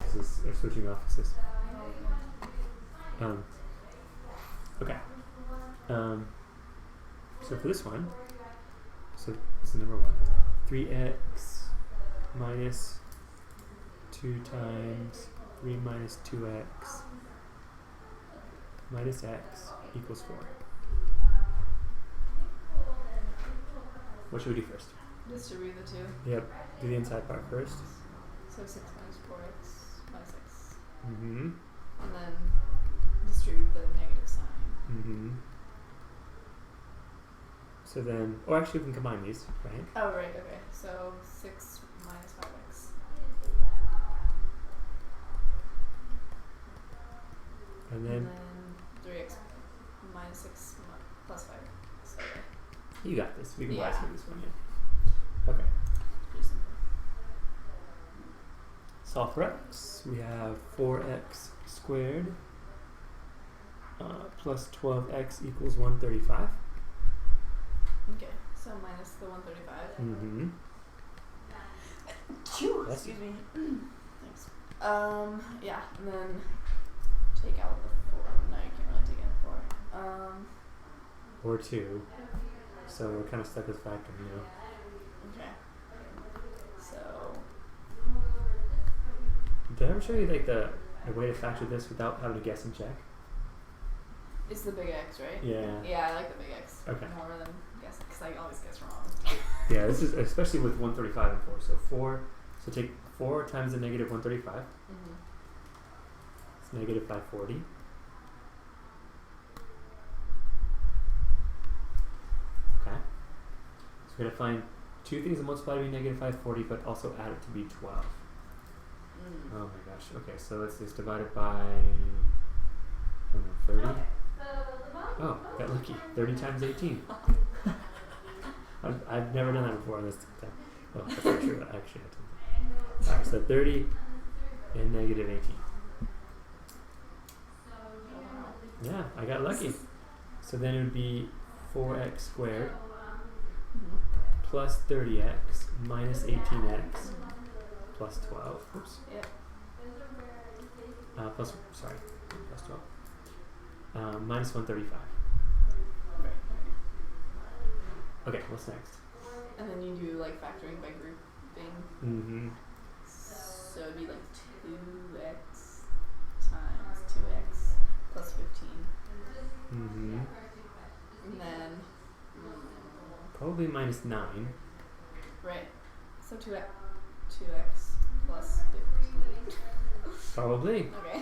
offices or switching offices. Okay. So for this one, so this is number 1. 3x minus 2 times 3 minus 2x minus x equals 4. What should we do first? Distribute the 2. Yep. Do the inside part first. So 6 minus 4x minus x. Mm-hmm. And then distribute the negative sign. Mm-hmm. So then, or actually we can combine these, right? Oh, right, okay. So 6 minus 5x. And then 3x minus 6 plus 5. So you got this. We can Yeah. blast through this one, yeah. Okay. pretty simple. Solve for x. We have 4x squared plus 12x equals 135. Okay, so minus the 135. Mm-hmm. Excuse me. Thanks. Yeah, and then take out the 4. No, you can't really take out 4. Or 2. So we're kind of stuck with factoring now. Okay. So Did I ever show you like the way to factor this without having to guess and check? it's the big X, right? Yeah. Yeah, I like the big X Okay. more than guessing because I always guess wrong. Yeah, this is especially with 135 and 4. So 4. So take 4 times the negative 135. Mm-hmm. It's negative 540. Okay. So we're going to find 2 things that multiply to be negative 540, but also add it to be 12. Mm. Oh my gosh. Okay, so let's just divide it by 30. Oh, got lucky. 30 times 18. I've never done that before. That's well, that's not true. I actually had to. Alright, so 30 and negative 18. Yeah, I got lucky. So then it would be 4x squared Mm-hmm. plus 30x minus 18x plus 12. Oops. Yep. Plus 12. Minus 135. Right. Okay, what's next? And then you do like factoring by grouping. Mm-hmm. So it'd be like 2x times 2x plus 15. Mm-hmm. And then, Probably minus 9. right. So 2x plus 15. Probably. Okay.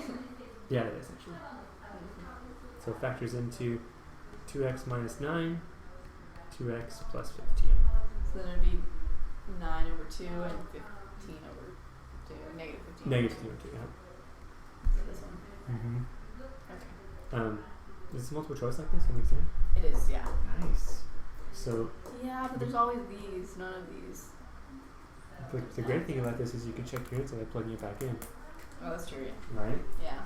Yeah, it is actually. Mm-hmm. So it factors into 2x minus 9, 2x plus 15. So then it'd be 9 over 2 and 15 over 2. Negative 15. Negative 15 over 2, yeah. So this one. Mm-hmm. Okay. Is this multiple choice like this on the exam? It is, yeah. Nice. So Yeah, but there's always these, none of these. the great thing about this is you can check your answer by plugging it back in, Oh, that's true, right? yeah.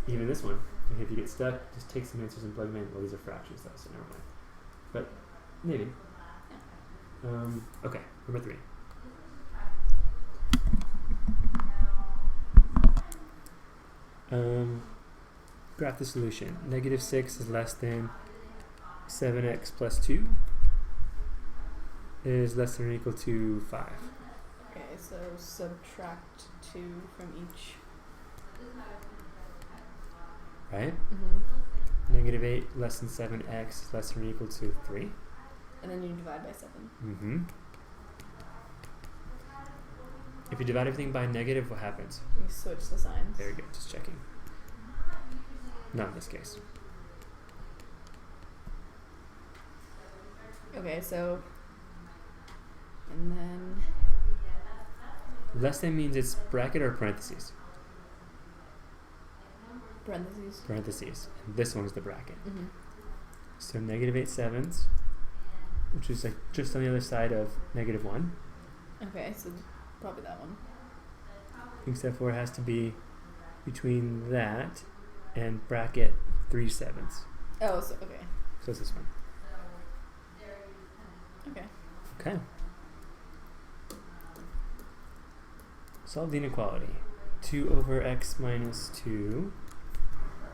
Even this one. And if you get stuck, just take some answers and plug them in. Well, these are fractions though, so never mind. But maybe. Okay, number 3. Graph the solution. Negative 6 is less than 7x plus 2 is less than or equal to 5. Okay, so subtract 2 from each. Right? Mm-hmm. Negative 8 less than 7x is less than or equal to 3. And then you divide by 7. Mm-hmm. If you divide everything by negative, what happens? You switch the signs. There we go, just checking. Not in this case. Okay, so, and then, Less than means it's bracket or parentheses? parentheses. Parentheses. And this one's the bracket. Mm-hmm. So negative 8 sevenths, which is like just on the other side of negative 1. Okay, so probably that one. Except for it has to be between that and bracket 3 sevenths. Oh, so, okay. So it's this one. Okay. Okay. Solve the inequality. 2 over x minus 2,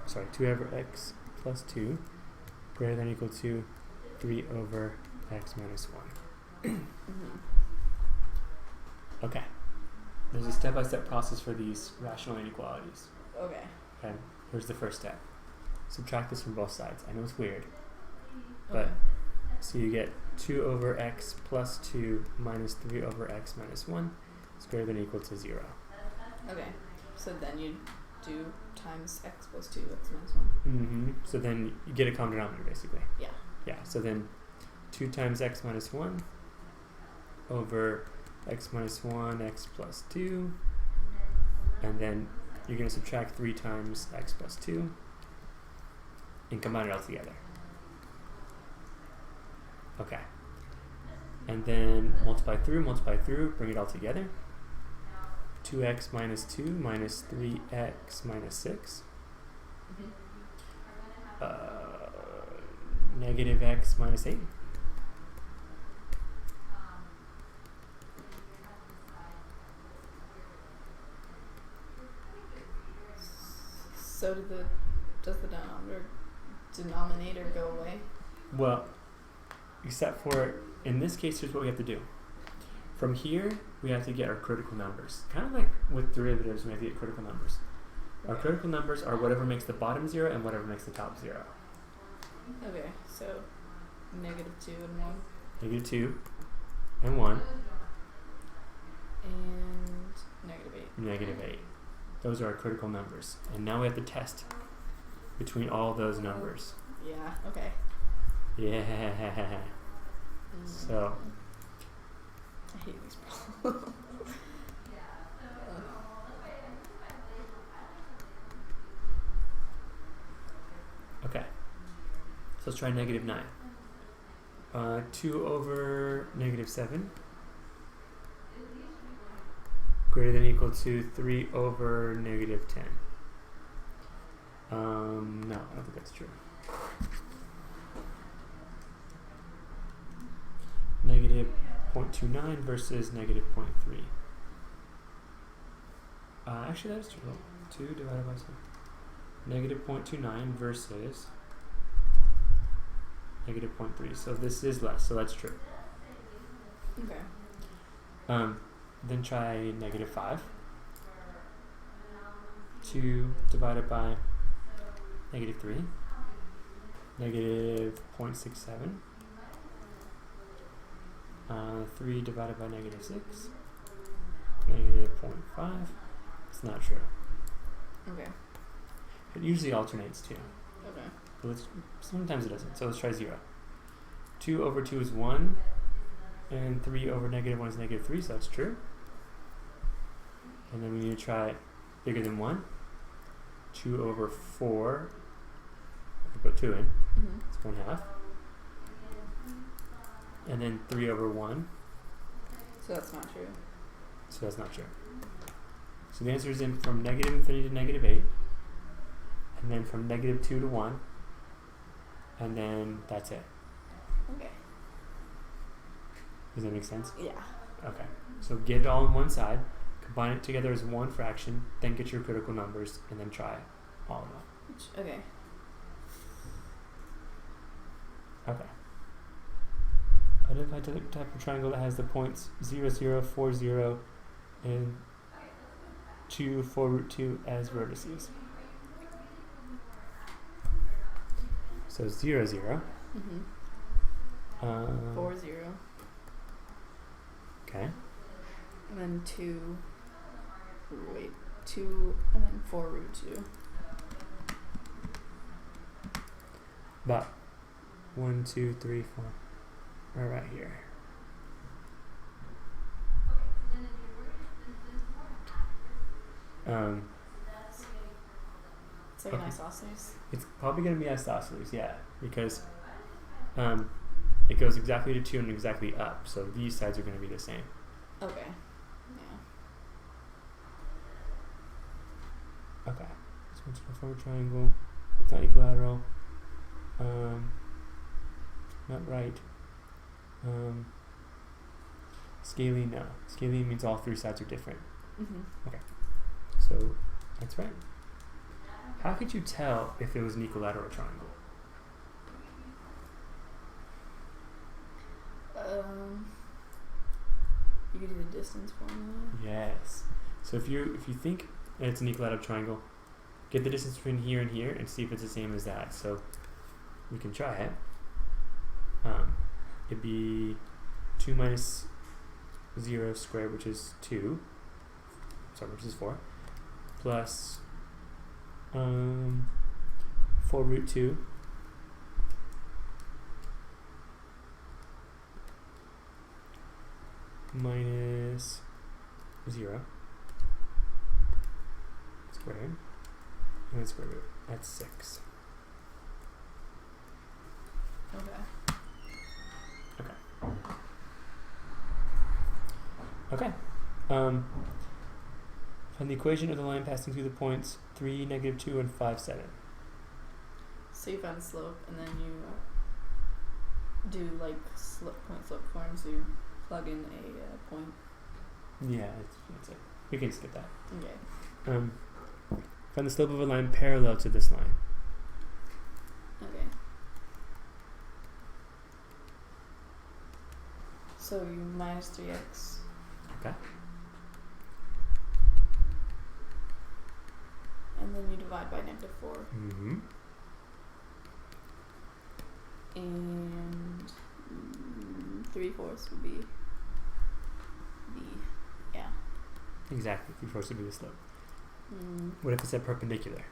sorry, 2 over x plus 2 greater than or equal to 3 over x minus 1. Mm-hmm. Okay. There's a step-by-step process for these rational inequalities. Okay. Okay. Here's the first step. Subtract this from both sides. I know it's weird, but Okay. so you get 2 over x plus 2 minus 3 over x minus 1 is greater than or equal to 0. Okay. So then you do times x plus 2, x minus 1. So then you get a common denominator, basically. Yeah. Yeah, so then 2 times x minus 1 over x minus 1, x plus 2, and then you're going to subtract 3 times x plus 2 and combine it all together. Okay. And then multiply through, bring it all together. 2x minus 2 minus 3x minus 6. Mm-hmm. Negative x minus 8. So does the denominator go away? Well, except for, in this case, here's what we have to do. From here, we have to get our critical numbers. Kind of like with derivatives, we have to get critical numbers. Our Okay. critical numbers are whatever makes the bottom 0 and whatever makes the top 0. Okay, so negative 2 and 1. Negative 2 and 1, And negative 8. negative 8. Those are our critical numbers. And now we have to test between all those numbers. Yeah, okay. Yeah. So, I hate these problems. okay. So let's try negative 9. 2 over negative 7 greater than or equal to 3 over negative 10. No, I don't think that's true. Negative 0.29 versus negative 0.3. Actually, that is true. 2 divided by 7. Negative 0.29 versus negative 0.3. So this is less, so that's true. Okay. Then try negative 5. 2 divided by negative 3. Negative 0.67. 3 divided by negative 6. Negative 0.5. It's not true. Okay. It usually alternates too. Okay. But sometimes it doesn't. So let's try 0. 2 over 2 is 1. And 3 over negative 1 is negative 3, so that's true. And then we need to try bigger than 1. 2 over 4. If we put 2 in, Mm-hmm. it's 1/2. And then 3 over 1. So that's not true. So that's not true. So the answer is in from negative infinity to negative 8. And then from negative 2 to 1. And then that's it. Okay. Does that make sense? Yeah. Okay. So get it all on one side. Combine it together as one fraction. Then get your critical numbers. And then try all of them. Okay. Okay. Identify the type of triangle that has the points 0, 0, 4, 0, and 2, 4 root 2 as vertices. So 0, 0. Mm-hmm. 4, 0. Okay. And then 2. Wait. 2 and then 4 root 2. About 1, 2, 3, 4. Right here. It's like Okay. an isosceles. It's probably going to be isosceles, yeah, because it goes exactly to 2 and exactly up, so these sides are going to be the same. Okay. Yeah. Okay. So it's a forward triangle. It's not equilateral. Not right. Scaling, no. Scaling means all 3 sides are different. Mm-hmm. So So that's right. How could you tell if it was an equilateral triangle? You could do the distance formula. Yes. So if you think it's an equilateral triangle, get the distance between here and here and see if it's the same as that. So we can try it. It'd be 2 minus 0 squared, which is 2. Sorry, which is 4. Plus 4 root 2. Minus 0 squared, and then square root. That's 6. Okay. Find the equation of the line passing through the points 3, -2, and 5, 7. So you find the slope, and then you do like point slope form. So you plug in a point. Yeah, that's it. We can skip that. Okay. Find the slope of a line parallel to this line. Okay. So you minus 3x. Okay. And then you divide by -4. Mm-hmm. And 3/4 would be Exactly. 3/4 would be the slope. Mm. What if it's at perpendicular?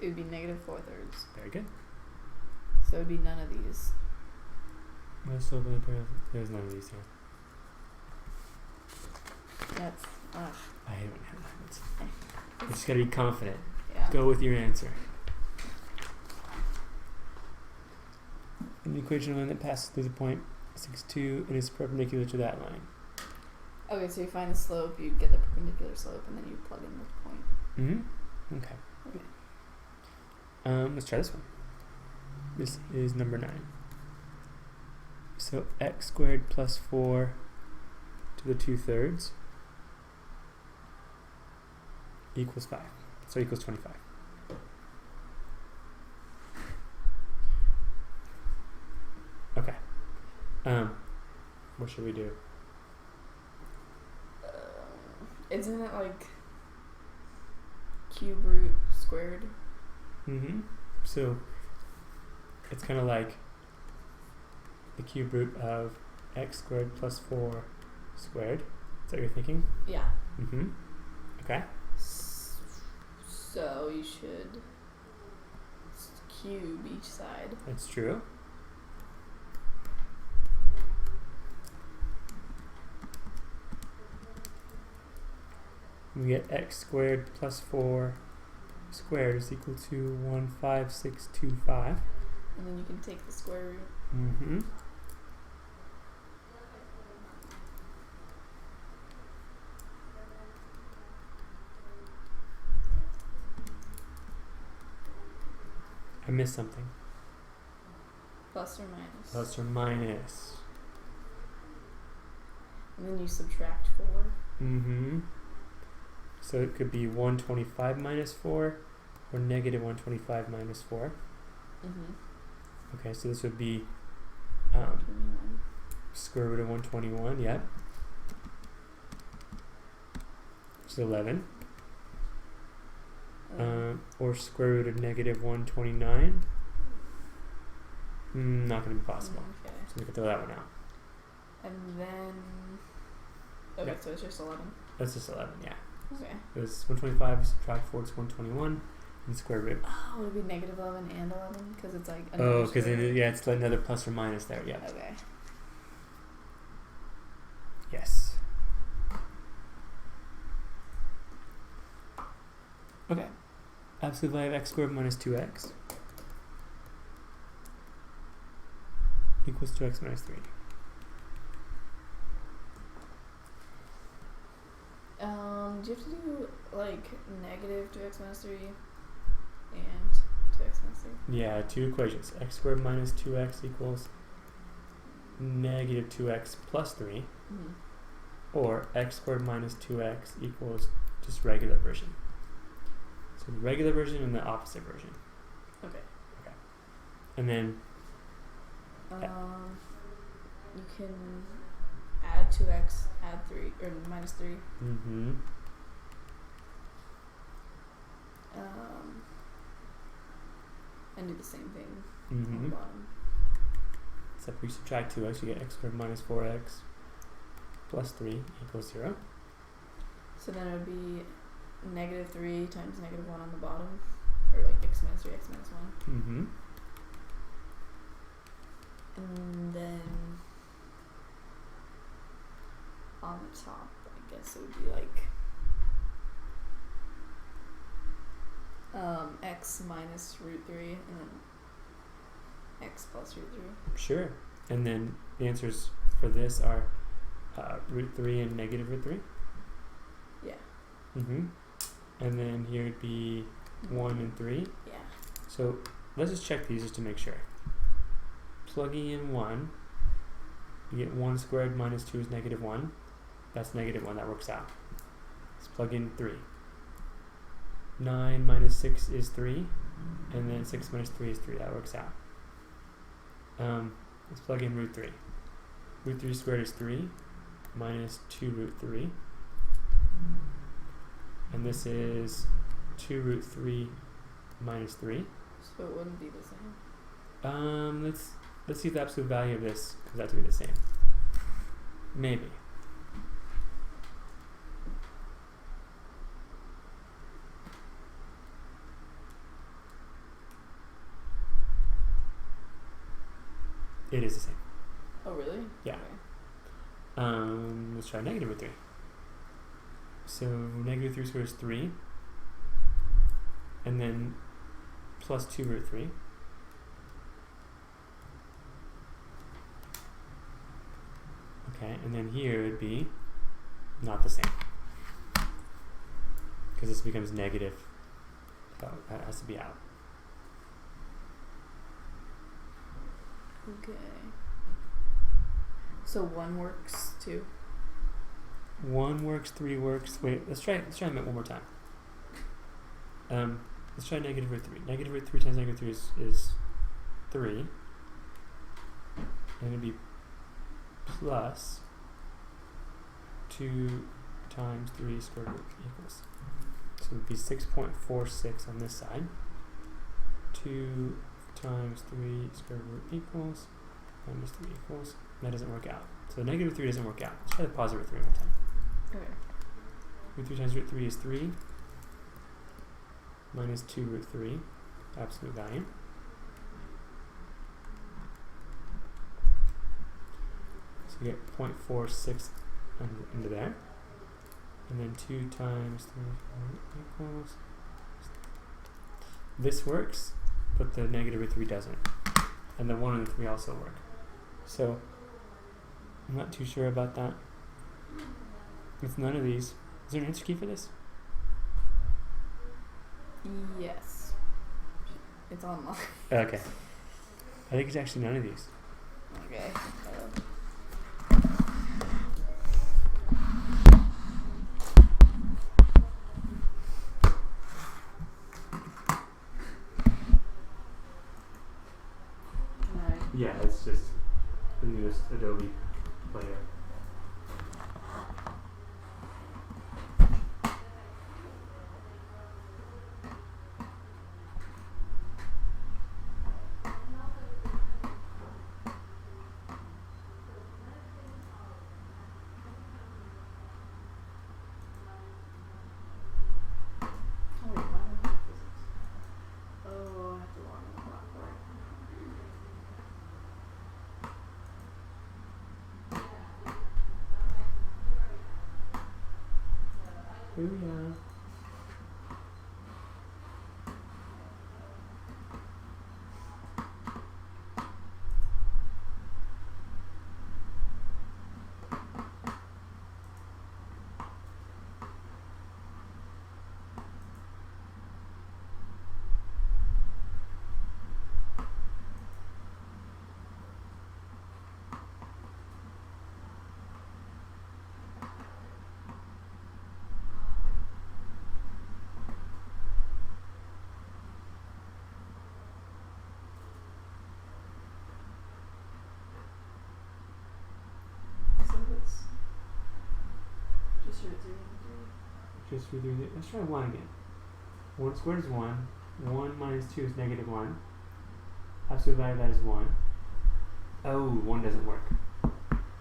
It would be -4/3. Very good. So it would be none of these. What slope of the parallel? There's none of these here. That's I hate when it happens. You just gotta be confident. yeah. Go with your answer. An equation of a line that passes through the point 6, 2 and is perpendicular to that line. Okay, so you find the slope, you get the perpendicular slope, and then you plug in the point. Mm-hmm. Okay. Let's try this one. This is number 9. So x squared plus 4 to the 2/3 equals 5. So equals 25. Okay. What should we do? Isn't it like cube root squared? Mm-hmm. So it's kind of like the cube root of x squared plus 4 squared. Is that what you're thinking? Yeah. Mm-hmm. Okay. So you should cube each side. That's true. We get x squared plus 4 squared is equal to 15625. And then you can take the square root. Mm-hmm. I missed something. Plus or minus. Plus or minus. And then you subtract 4. Mm-hmm. So it could be 125 minus 4 or negative 125 minus 4. Mm-hmm. Okay, so this would be 21. square root of 121, yep. Which is 11. Or square root of negative 129. Not going to be possible. Okay. So we can throw that one out. And then... Okay, Yep. so it's just 11. That's just 11, yeah. Okay. It was 125, subtract 4, it's 121, and square root. Oh, it would be negative 11 and 11? Because it's like... Oh, because it's like another plus or minus there, yeah. Okay. Yes. Okay. Absolute value of x squared minus 2x equals 2x minus 3. Do you have to do like negative 2x minus 3 and 2x minus 3? Yeah, two equations. X squared minus 2x equals negative 2x plus 3. Mm-hmm. Or x squared minus 2x equals just regular version. So the regular version and the opposite version. Okay. And then you can add 2x, add 3, or minus 3. Mm-hmm. And do the same thing Mm-hmm. on the bottom. Except we subtract 2x, you get x squared minus 4x plus 3 equals 0. So then it would be negative 3 times negative 1 on the bottom. Or like x minus 3, x minus 1. Mm-hmm. And then on the top, I guess it would be like x minus root 3 and then x plus root 3. Sure. And then the answers for this are root 3 and negative root 3. Yeah. Mm-hmm. And then here would be 1 and 3. Yeah. So let's just check these just to make sure. Plugging in 1, you get 1 squared minus 2 is negative 1. That's negative 1, that works out. Let's plug in 3. 9 minus 6 is 3, and then 6 minus 3 is 3, that works out. Let's plug in root 3. Root 3 squared is 3, minus 2 root 3. And this is 2 root 3 minus 3. So it wouldn't be the same. Let's see the absolute value of this comes out to be the same. Maybe. It is the same. Oh, really? Yeah. Okay. Let's try negative root 3. So negative 3 squared is 3. And then plus 2 root 3. Okay, and then here it would be not the same. Because this becomes negative. So that has to be out. Okay. So 1 works too? 1 works, 3 works. Wait, let's try it one more time. Let's try negative root 3. Negative root 3 times negative 3 is 3. And it would be plus 2 times 3 square root equals. So it would be 6.46 on this side. 2 times 3 square root equals minus 3 equals. That doesn't work out. So negative 3 doesn't work out. Let's try the positive root 3 one more time. Okay. Root 3 times root 3 is 3. Minus 2 root 3. Absolute value. So we get 0.46 into there. And then 2 times 3 equals. This works, but the negative root 3 doesn't. And the 1 and the 3 also work. So I'm not too sure about that. With none of these. Is there an answer key for this? Yes. It's online. Okay. I think it's actually none of these. Okay. Yeah, it's just the newest Adobe player. Booyah. root 3 and Just root 3. Let's try 1 again. 1 squared is 1. 1 minus 2 is negative 1. Absolute value of that is 1. Oh, 1 doesn't work.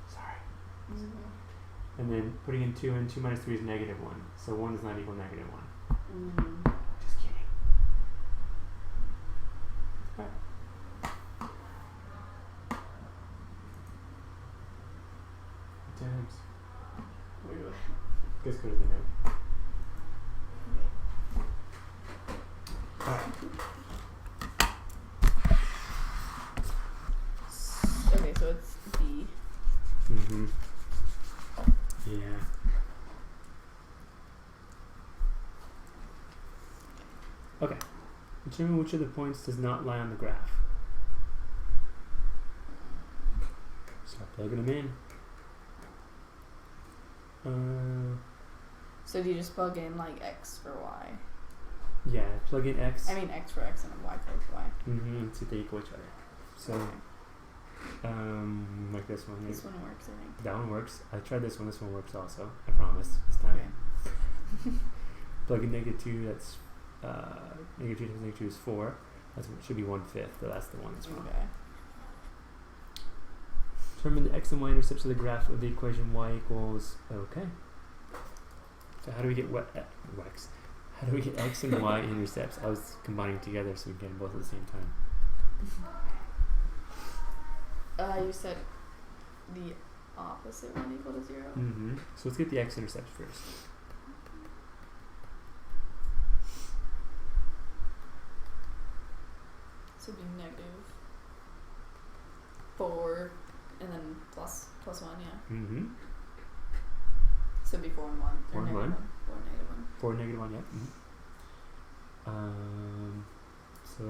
Sorry. 3. And then putting in 2 and 2 minus 3 is negative 1. So 1 does not equal negative 1. Mm. Just kidding. Alright. Times. Wait. Just go to the note. Alright. Okay, so it's B. Mm-hmm. Yeah. Okay. Determine which of the points does not lie on the graph. Start plugging them in. So do you just plug in like X for Y? Yeah, plug in X. I mean X for X and Y for Y. Mm-hmm. See if they equal each other. So, like this one. This one works, I think. That one works. I tried this one. This one works also. I promise. This time. Okay. Plug in negative 2. That's negative 2 times negative 2 is 4. That should be 1/5. So that's the one that's wrong. Okay. Determine the x and y intercepts of the graph of the equation y equals. Okay. So how do we get x? How do we get x and y intercepts? I was combining together so we can get them both at the same time. You said the opposite one equal to 0? Mm-hmm. So let's get the x intercepts first. So it'd be negative 4 and then plus 1, yeah. Mm-hmm. So it'd be 4 and 1. 4 and 1. 4 and negative 1. 4 and negative 1, yeah. Mm-hmm. So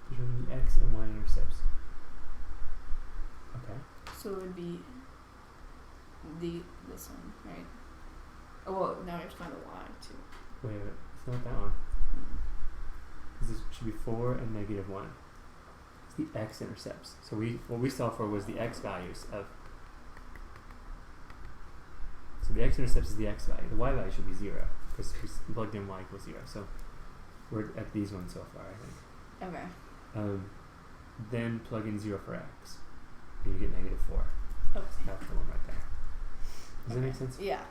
determine the x and y intercepts. Okay. So it would be this one, right? Oh, well, now we have to find the y too. Wait, it's not that one. This should be 4 and negative 1. It's the x intercepts. So what we saw for was the x values of. So the x intercepts is the x value. The y value should be 0 because we plugged in y equals 0. So we're at these ones so far, I think. Okay. Then plug in 0 for x. And you get negative 4. Okay. That's the one right there. Does that make sense? Yeah.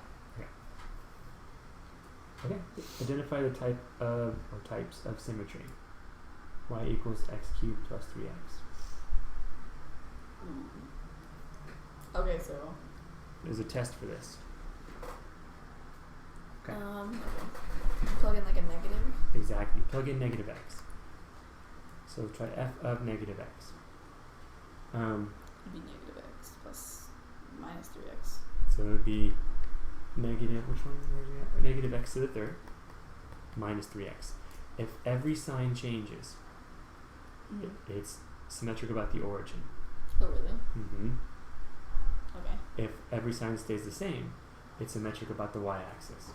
Okay. Identify the type of or types of symmetry. Y equals x cubed plus 3x. Okay, so. There's a test for this. Okay. Plug in like a negative. Exactly. Plug in negative x. So try f of negative x. It'd be negative x plus minus 3x. So it would be negative, which one? Where's it at? Negative x to the third minus 3x. If every sign changes, it's symmetric about the origin. Oh, really? Mm-hmm. Okay. If every sign stays the same, it's symmetric about the y-axis.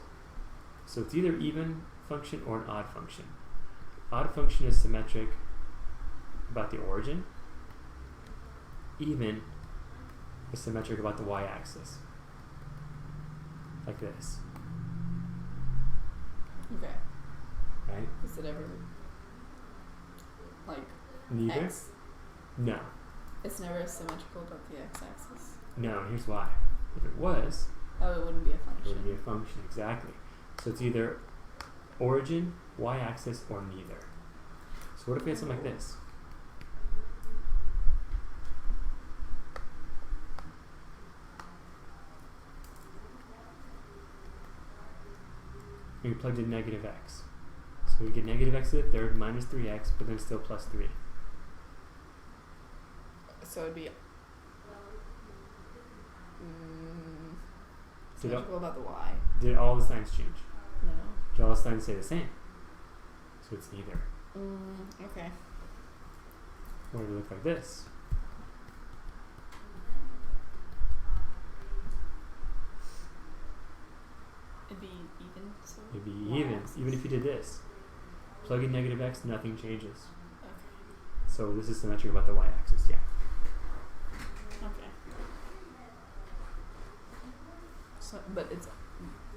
So it's either even function or an odd function. Odd function is symmetric about the origin. Even is symmetric about the y-axis. Like this. Okay. Right? Is it ever like Neither? x? No. It's never symmetrical about the x-axis. No, and here's why. If it was, Oh, it wouldn't be a it function. would be a function, exactly. So it's either origin, y-axis, or neither. So what if we had something like this? We plugged in negative x. So we get negative x to the third minus 3x, but then still plus 3. So it'd be Did symmetrical about the y. Did all the signs change? No. Did all the signs stay the same? So it's neither. Okay. Or it would look like this. It'd be even. So It'd be even. y-axis. Even if you did this. Plug in negative x, nothing changes. Okay. So this is symmetric about the y-axis, yeah. Okay. So, but it's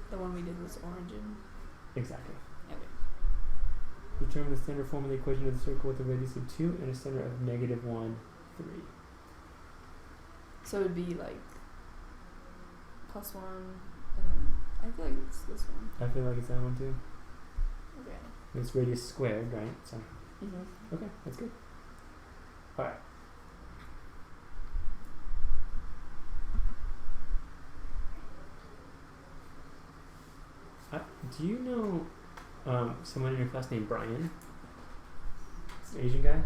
the one we did was orange and Exactly. okay. Determine the standard form of the equation of the circle with a radius of 2 and a center of -1, 3. So it would be like +1, and then I feel like it's this one. I feel like it's that one too. Okay. It's radius squared, right? So, Mhm. okay, that's good. Alright. Do you know someone in your class named Brian? It's an Asian guy?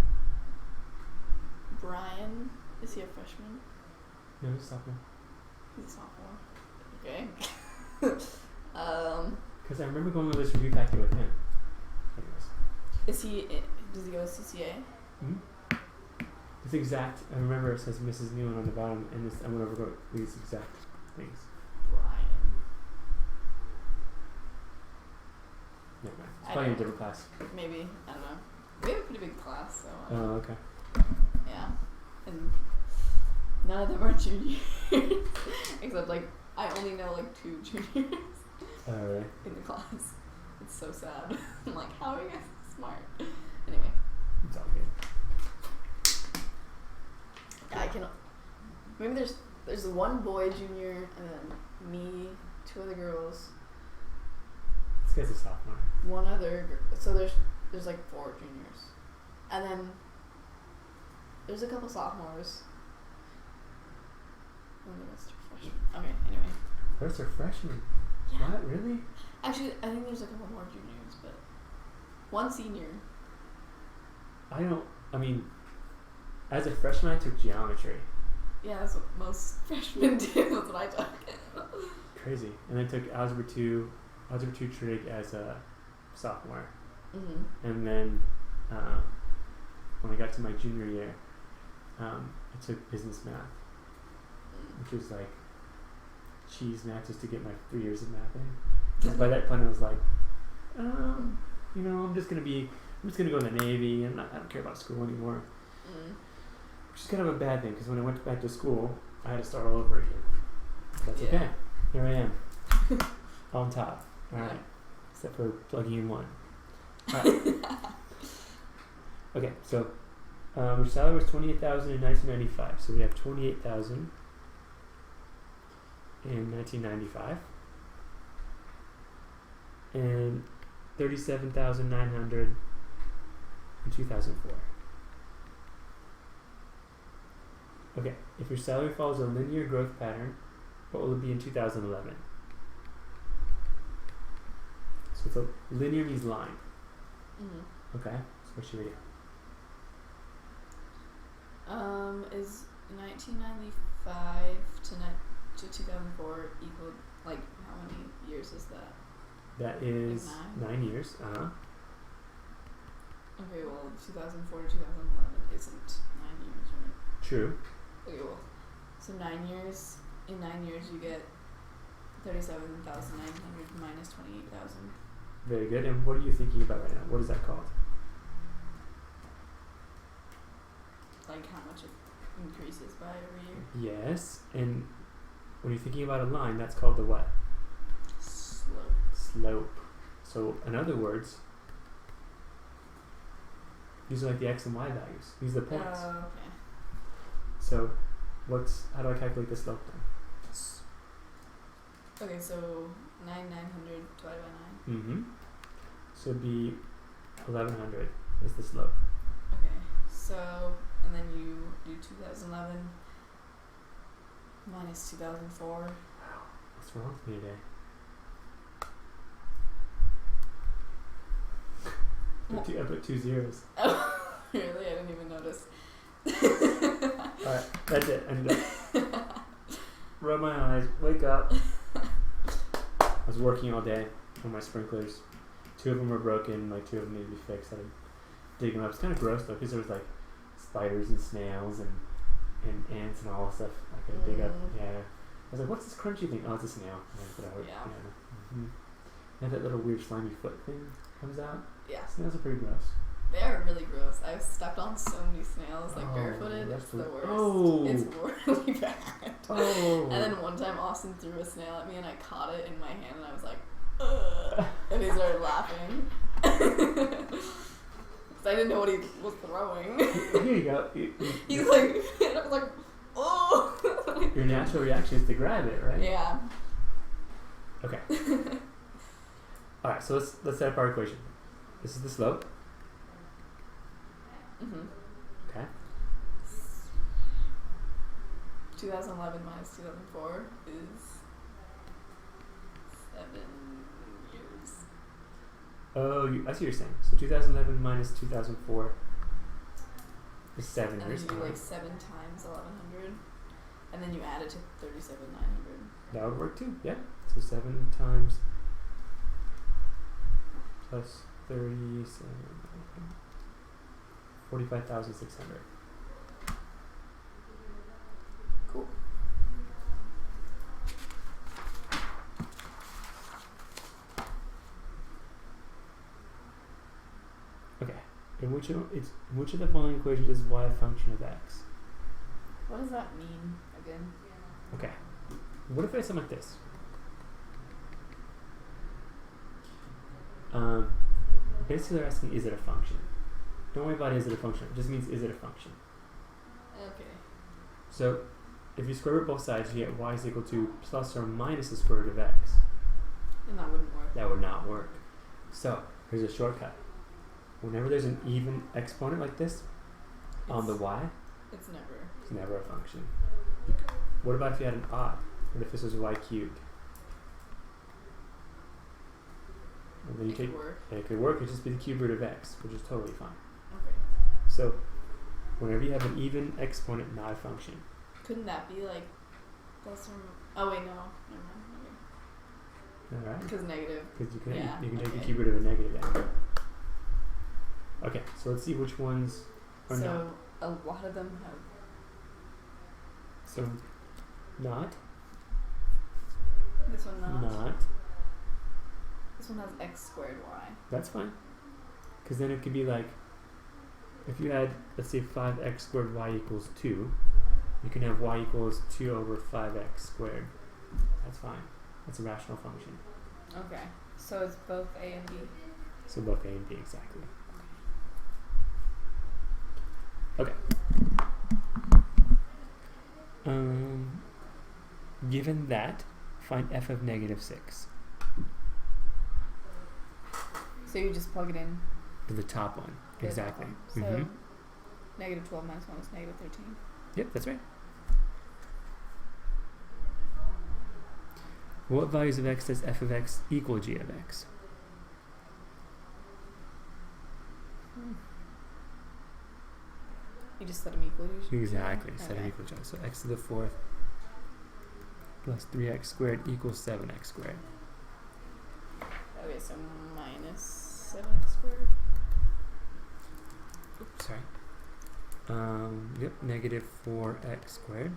Brian, is he a freshman? No, he's a sophomore. He's a sophomore. Okay. Because I remember going over this review packet with him. Anyways. Does he go to CCA? Mm-hmm. This exact, I remember it says Mrs. Newman on the bottom, and this, I went over these exact things. Brian. Never mind. It's probably in a different class. Maybe. I don't know. We have a pretty big class, so. Oh, okay. Yeah. And none of them are juniors. Except, like, I only know, like, 2 juniors Oh, really? in the class. It's so sad. I'm like, how are you guys so smart? Anyway. It's all good. Yeah, I can. Maybe there's one boy junior, and then me, 2 other girls, This guy's a sophomore. one other. So there's like 4 juniors, and then there's a couple sophomores. And the rest are freshmen. Okay. Anyway. The rest are freshmen. Yeah. What? Really? Actually, I think there's a couple more juniors, but one senior. I mean, as a freshman, I took geometry. Yeah, that's what most freshmen do. That's what I took. Crazy. And I took algebra 2 trig as a sophomore. Mm-hmm. And then when I got to my junior year, I took business math, which was like cheese math just to get my 3 years of math in. Because by that point I was like, I'm just gonna go in the Navy, and I don't care about school anymore. Which is kind of a bad thing, because when I went back to school, I had to start all over again. That's okay. Here I am, on top. All right, except for plugging in 1. All right. Okay, so your salary was $28,000 in 1995, so we have $28,000 in 1995, and $37,900 in 2004. Okay, if your salary follows a linear growth pattern, what will it be in 2011? So it's a linear means line. Mm-hmm. Okay, so what should we do? Is 1995 to 2004 equal, like, how many years is that? That is Like 9 years. Okay, well, 2004 to 2011 isn't 9 years, right? True. Okay, well, so 9 years. In 9 years, you get 37,900 minus 28,000. Very good. And what are you thinking about right now? What is that called? Like how much it increases by every year. Yes. And when you're thinking about a line, that's called the what? Slope. Slope. So in other words, these are like the x and y values. These are the points. Okay. So how do I calculate the slope then? Okay, so 900 divided by 9. Mm-hmm. So it'd be 1100 is the slope. Okay, so, and then you do 2011 minus 2004. What's wrong with me today? I put 2 zeros. Oh, really? I didn't even notice. Alright, that's it. I'm done. Rub my eyes. Wake up. I was working all day on my sprinklers. 2 of them were broken. Like 2 of them needed to be fixed. I had to dig them up. It's kind of gross though, because there was like spiders and snails and ants and all that stuff. I could dig up. Yeah. I was like, what's this crunchy thing? Oh, it's a snail. And I put it out. Yeah. Mm-hmm. And that little weird slimy foot thing comes out. Yeah. Snails are pretty gross. They are really gross. I've stepped on so many snails, like barefooted. That's It's the worst. Oh. It's really bad. Oh. And then one time Austin threw a snail at me and I caught it in my hand and I was like, ugh. And he started laughing. Because I didn't know what he was throwing. Here you go. He's like, and I was like, oh. Your natural reaction is to grab it, right? Yeah. Okay. All right. So let's set up our equation. This is the slope. Mhm. Okay. 2011 minus 2004 is 7 years. Oh, I see what you're saying. So 2011 minus 2004 is 7 And years. then you do like 7 times 1100, and then you add it to 37,900. That would work too. Yeah. So 7 times plus 37. 45,600. Cool. Okay. In which of the following equations is y a function of x? What does that mean again? Okay. What if I had something like this? Basically, they're asking, is it a function? Don't worry about is it a function. It just means, is it a function? Okay. So, if you square root both sides, you get y is equal to plus or minus the square root of x. And that wouldn't work. That would not work. So, here's a shortcut. Whenever there's an even exponent like this on the y, It's it's never a function. What about if you had an odd? What if this was y cubed? And then you It take could work. it could work. It'd just be the cube root of x, which is totally fine. Okay. So, whenever you have an even exponent, not a function. Couldn't that be like plus or oh wait, no. Never mind. All right. Because negative. Because you can Yeah, you can take the okay. cube root of a negative n. Okay, so let's see which ones are not. So a lot of them have. So, not, This one not. not. This one has x squared y. That's fine. Because then it could be like, if you had, let's say 5x squared y equals 2, you can have y equals 2 over 5x squared. That's fine. That's a rational function. Okay. So it's both a and b. So both a and b, exactly. Okay. Given that, find f of negative 6. So you just plug it in. To the top one. the Exactly. top one. So negative 12 minus 1 is negative 13. Yep, that's right. What values of x does f of x equal g of x? You just set them equal usually? Exactly, set it Okay. equal to each other. So x to the 4th plus 3x squared equals 7x squared. Okay, so minus 7x squared. Oops, sorry. Yep, negative 4x squared.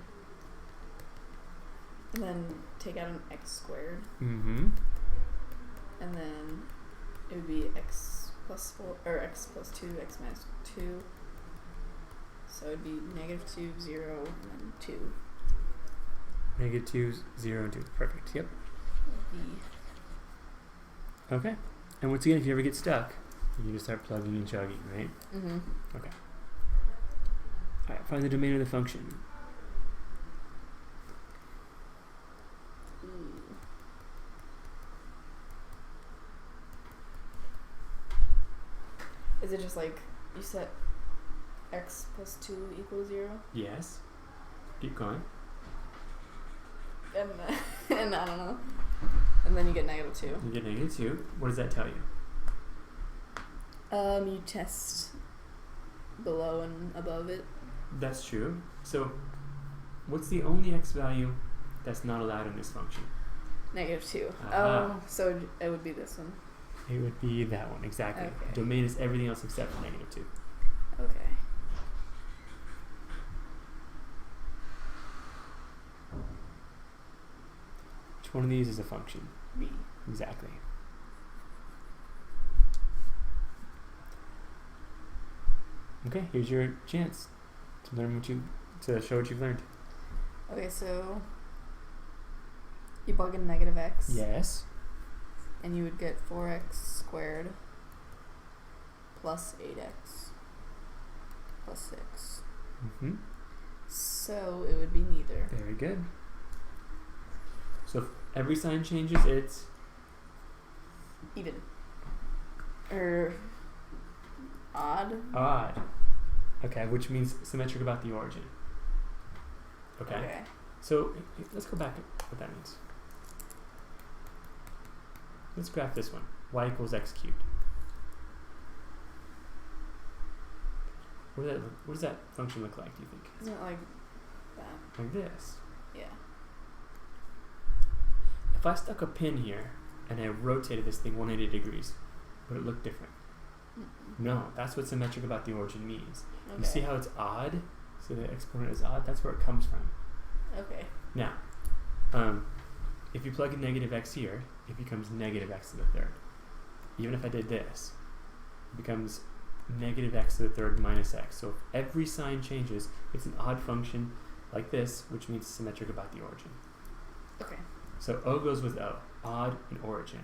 And then take out an x squared. Mm-hmm. And then it would be x plus 4, or x plus 2, x minus 2. So it would be negative 2, 0, and then 2. Negative 2, 0, and 2. Perfect, yep. Would be Okay. And once again, if you ever get stuck, you can just start plugging and chugging, right? mm-hmm. Okay. Alright, find the domain of the function. Is it just like you set x plus 2 equals 0? Yes. Keep going. And, and I don't know. And then you get negative 2. You get negative 2. What does that tell you? You test below and above it. That's true. So, what's the only x value that's not allowed in this function? Negative 2. Aha. Oh, so it would be this one. It would be that one, exactly. Okay. Domain is everything else except for negative 2. Okay. Which one of these is a function? B. Exactly. Okay, here's your chance to learn to show what you've learned. Okay, so you plug in negative x. Yes. And you would get 4x squared plus 8x plus 6. Mm-hmm. So it would be neither. Very good. So if every sign changes, it's Even. Or odd. odd. Okay, which means symmetric about the origin. Okay. So let's go back at what that means. Let's graph this one. Y equals x cubed. What does that function look like, do you think? Isn't it like that? Like this. Yeah. If I stuck a pin here and I rotated this thing 180 degrees, would it look different? Mm-mm. No, that's what symmetric about the origin means. Okay. You see how it's odd? So the exponent is odd? That's where it comes from. Okay. Now, if you plug in negative x here, it becomes negative x to the third. Even if I did this, it becomes negative x to the third minus x. So if every sign changes, it's an odd function like this, which means symmetric about the origin. Okay. So O goes with O, odd and origin.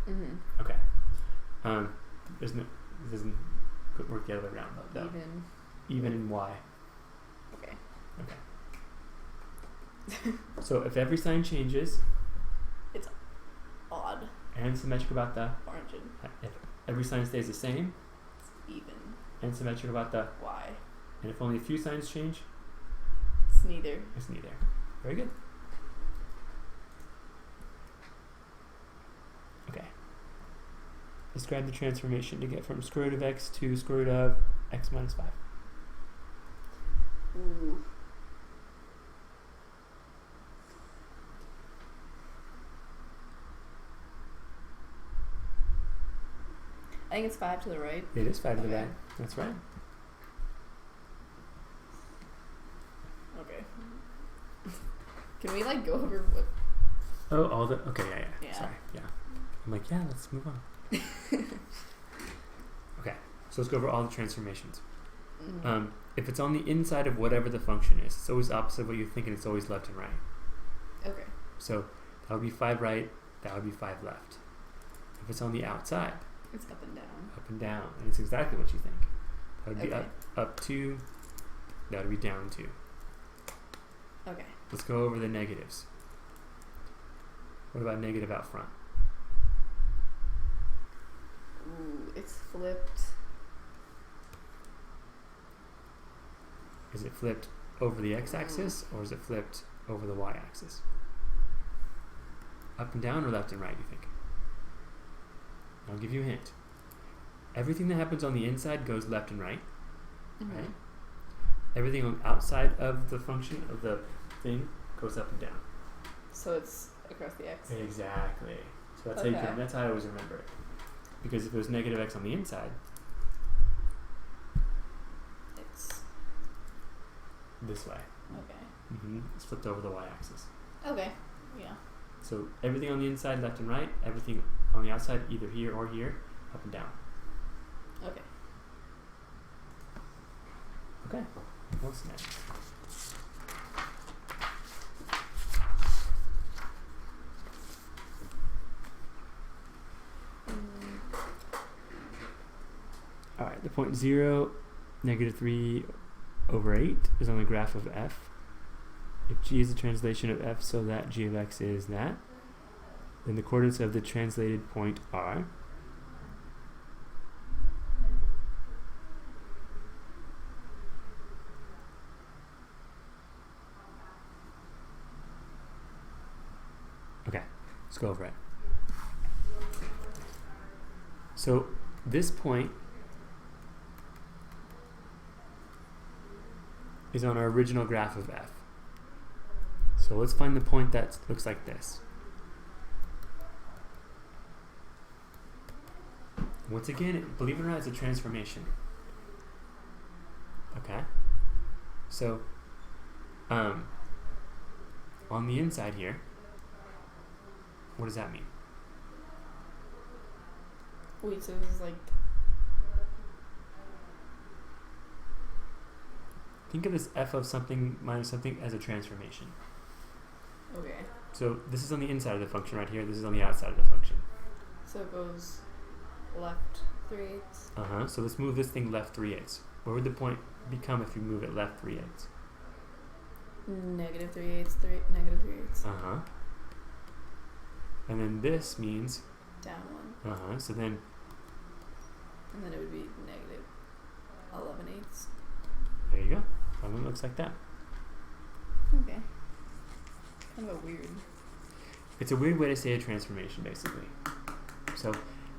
Mm-hmm. Okay. It doesn't work the other way around though. Even in Y. Okay. Okay. So if every sign changes, Odd. and symmetric about the Origin. if every sign stays the same, It's even. and symmetric about the Y. and if only a few signs change, It's neither. it's neither. Very good. Okay. Describe the transformation to get from square root of x to square root of x minus 5. Ooh. I think it's 5 to the right. It is 5 to the Okay. right. That's right. Okay. Can we like go over what? Oh, all the okay, yeah. Yeah. Sorry, yeah. I'm like, yeah, let's move on. Okay, so let's go over all the transformations. Mm-hmm. If it's on the inside of whatever the function is, it's always opposite of what you're thinking. It's always left and right. Okay. So that would be 5 right. That would be 5 left. If it's on the outside, It's up and down. up and down, and it's exactly what you think. That would be Okay. up 2. That would be down 2. Okay. Let's go over the negatives. What about negative out front? Ooh, it's flipped. Is it flipped over the x-axis or is it flipped over the y-axis? Up and down or left and right, you think? I'll give you a hint. Everything that happens on the inside goes left and right. Mm-hmm. Right. Everything on outside of the function of the thing goes up and down. So it's across the x. Exactly. So that's how Okay. that's how I always remember it. Because if it was negative x on the inside, It's this way. okay. It's flipped over the y-axis. Okay. Yeah. So everything on the inside, left and right. Everything on the outside, either here or here, up and down. Okay. Okay. What's next? Alright, the point 0, negative 3 over 8 is on the graph of f. If g is the translation of f so that g of x is that, then the coordinates of the translated point are okay, let's go over it. So this point is on our original graph of f. So let's find the point that looks like this. Once again, believe it or not, it's a transformation. Okay? So, on the inside here, what does that mean? Wait, so this is like think of this f of something minus something as a transformation. Okay. So this is on the inside of the function right here. This is on the outside of the function. So it goes left 3/8. So let's move this thing left 3/8. Where would the point become if you move it left 3/8? Negative 3/8, negative 3/8. And then this means Down 1. So then And then it would be negative 11/8. there you go. Problem looks like that. Okay. Kind of a weird. It's a weird way to say a transformation, basically. So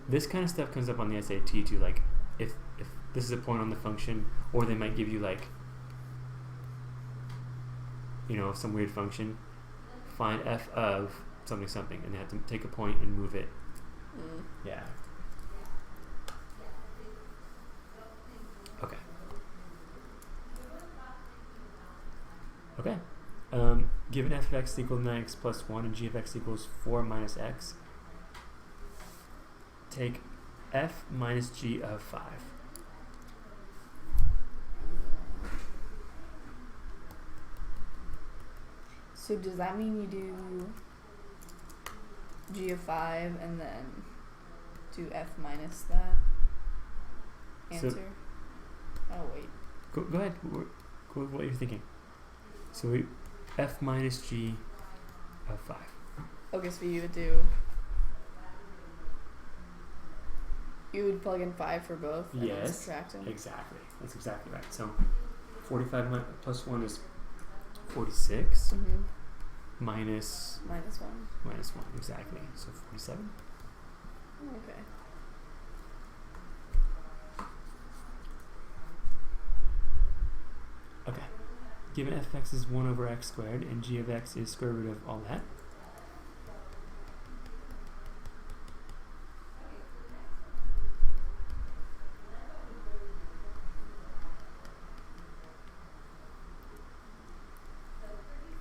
this kind of stuff comes up on the SAT too. Like if this is a point on the function, or they might give you like, some weird function. Find f of something something, and they have to take a point and move it. Yeah. Okay. Okay. Given f of x equals 9x plus 1 and g of x equals 4 minus x, take f minus g of 5. So does that mean you do g of 5 and then do f minus that answer? Oh wait. Go ahead. What you're thinking. So we f minus g of 5. Okay, so you would plug in 5 for both and then subtract them? Exactly. That's exactly right. So 45 plus 1 is 46. Minus 1. Minus 1, exactly. So 47. Okay. Okay. Given f of x is 1 over x squared and g of x is square root of all that,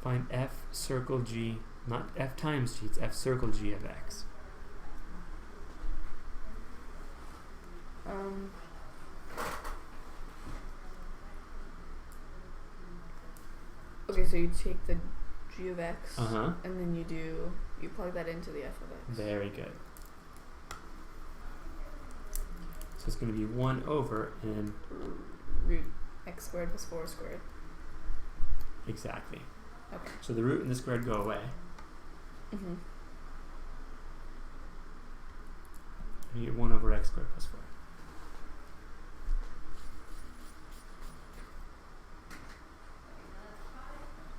find f circle g, not f times g, it's f circle g of x. Okay, so you take the g of x Uh-huh. and then you plug that into the f of x. Very good. So it's going to be 1 over and root x squared plus 4 squared. exactly. Okay. So the root and the squared go away. Mm-hmm. And you get 1 over x squared plus 4.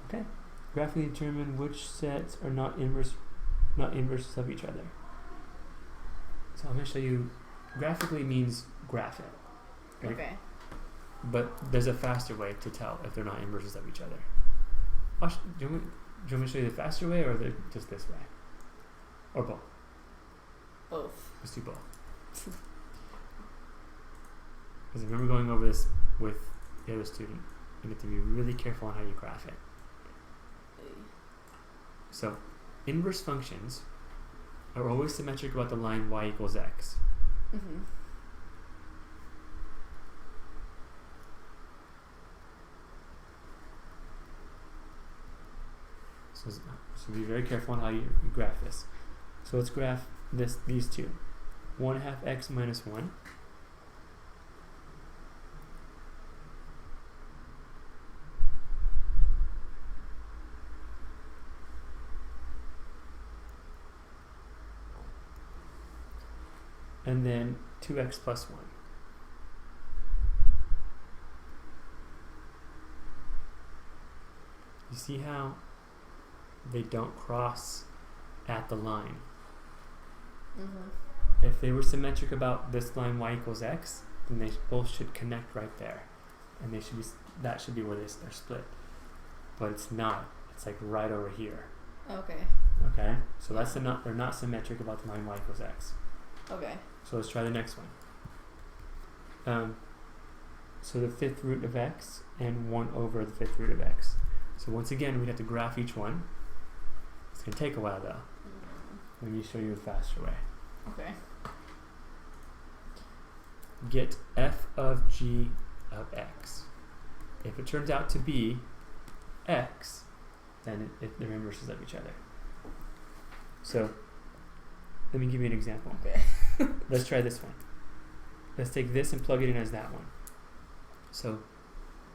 Okay. Graphically determine which sets are not inverses of each other. So I'm going to show you. Graphically means graph it. Right? Okay. But there's a faster way to tell if they're not inverses of each other. Do you want me to show you the faster way or just this way? Or both? Both. Let's do both. Because I remember going over this with the other student. You have to be really careful on how you graph it. So, inverse functions are always symmetric about the line y equals x. Mm-hmm. So be very careful on how you graph this. So let's graph these two. 1/2 x minus 1. And then 2x plus 1. You see how they don't cross at the line? Mm-hmm. If they were symmetric about this line y equals x, then they both should connect right there, and that should be where they're split. But it's not. It's like right over here. Okay. Okay. So they're not symmetric about the line y equals x. Okay. So let's try the next one. So the 5th root of x and 1 over the 5th root of x. So once again, we'd have to graph each one. It's going to take a while though. Let me show you a faster way. Okay. Get f of g of x. If it turns out to be x, then they're inverses of each other. So let me give you an example. Okay. Let's try this one. Let's take this and plug it in as that one. So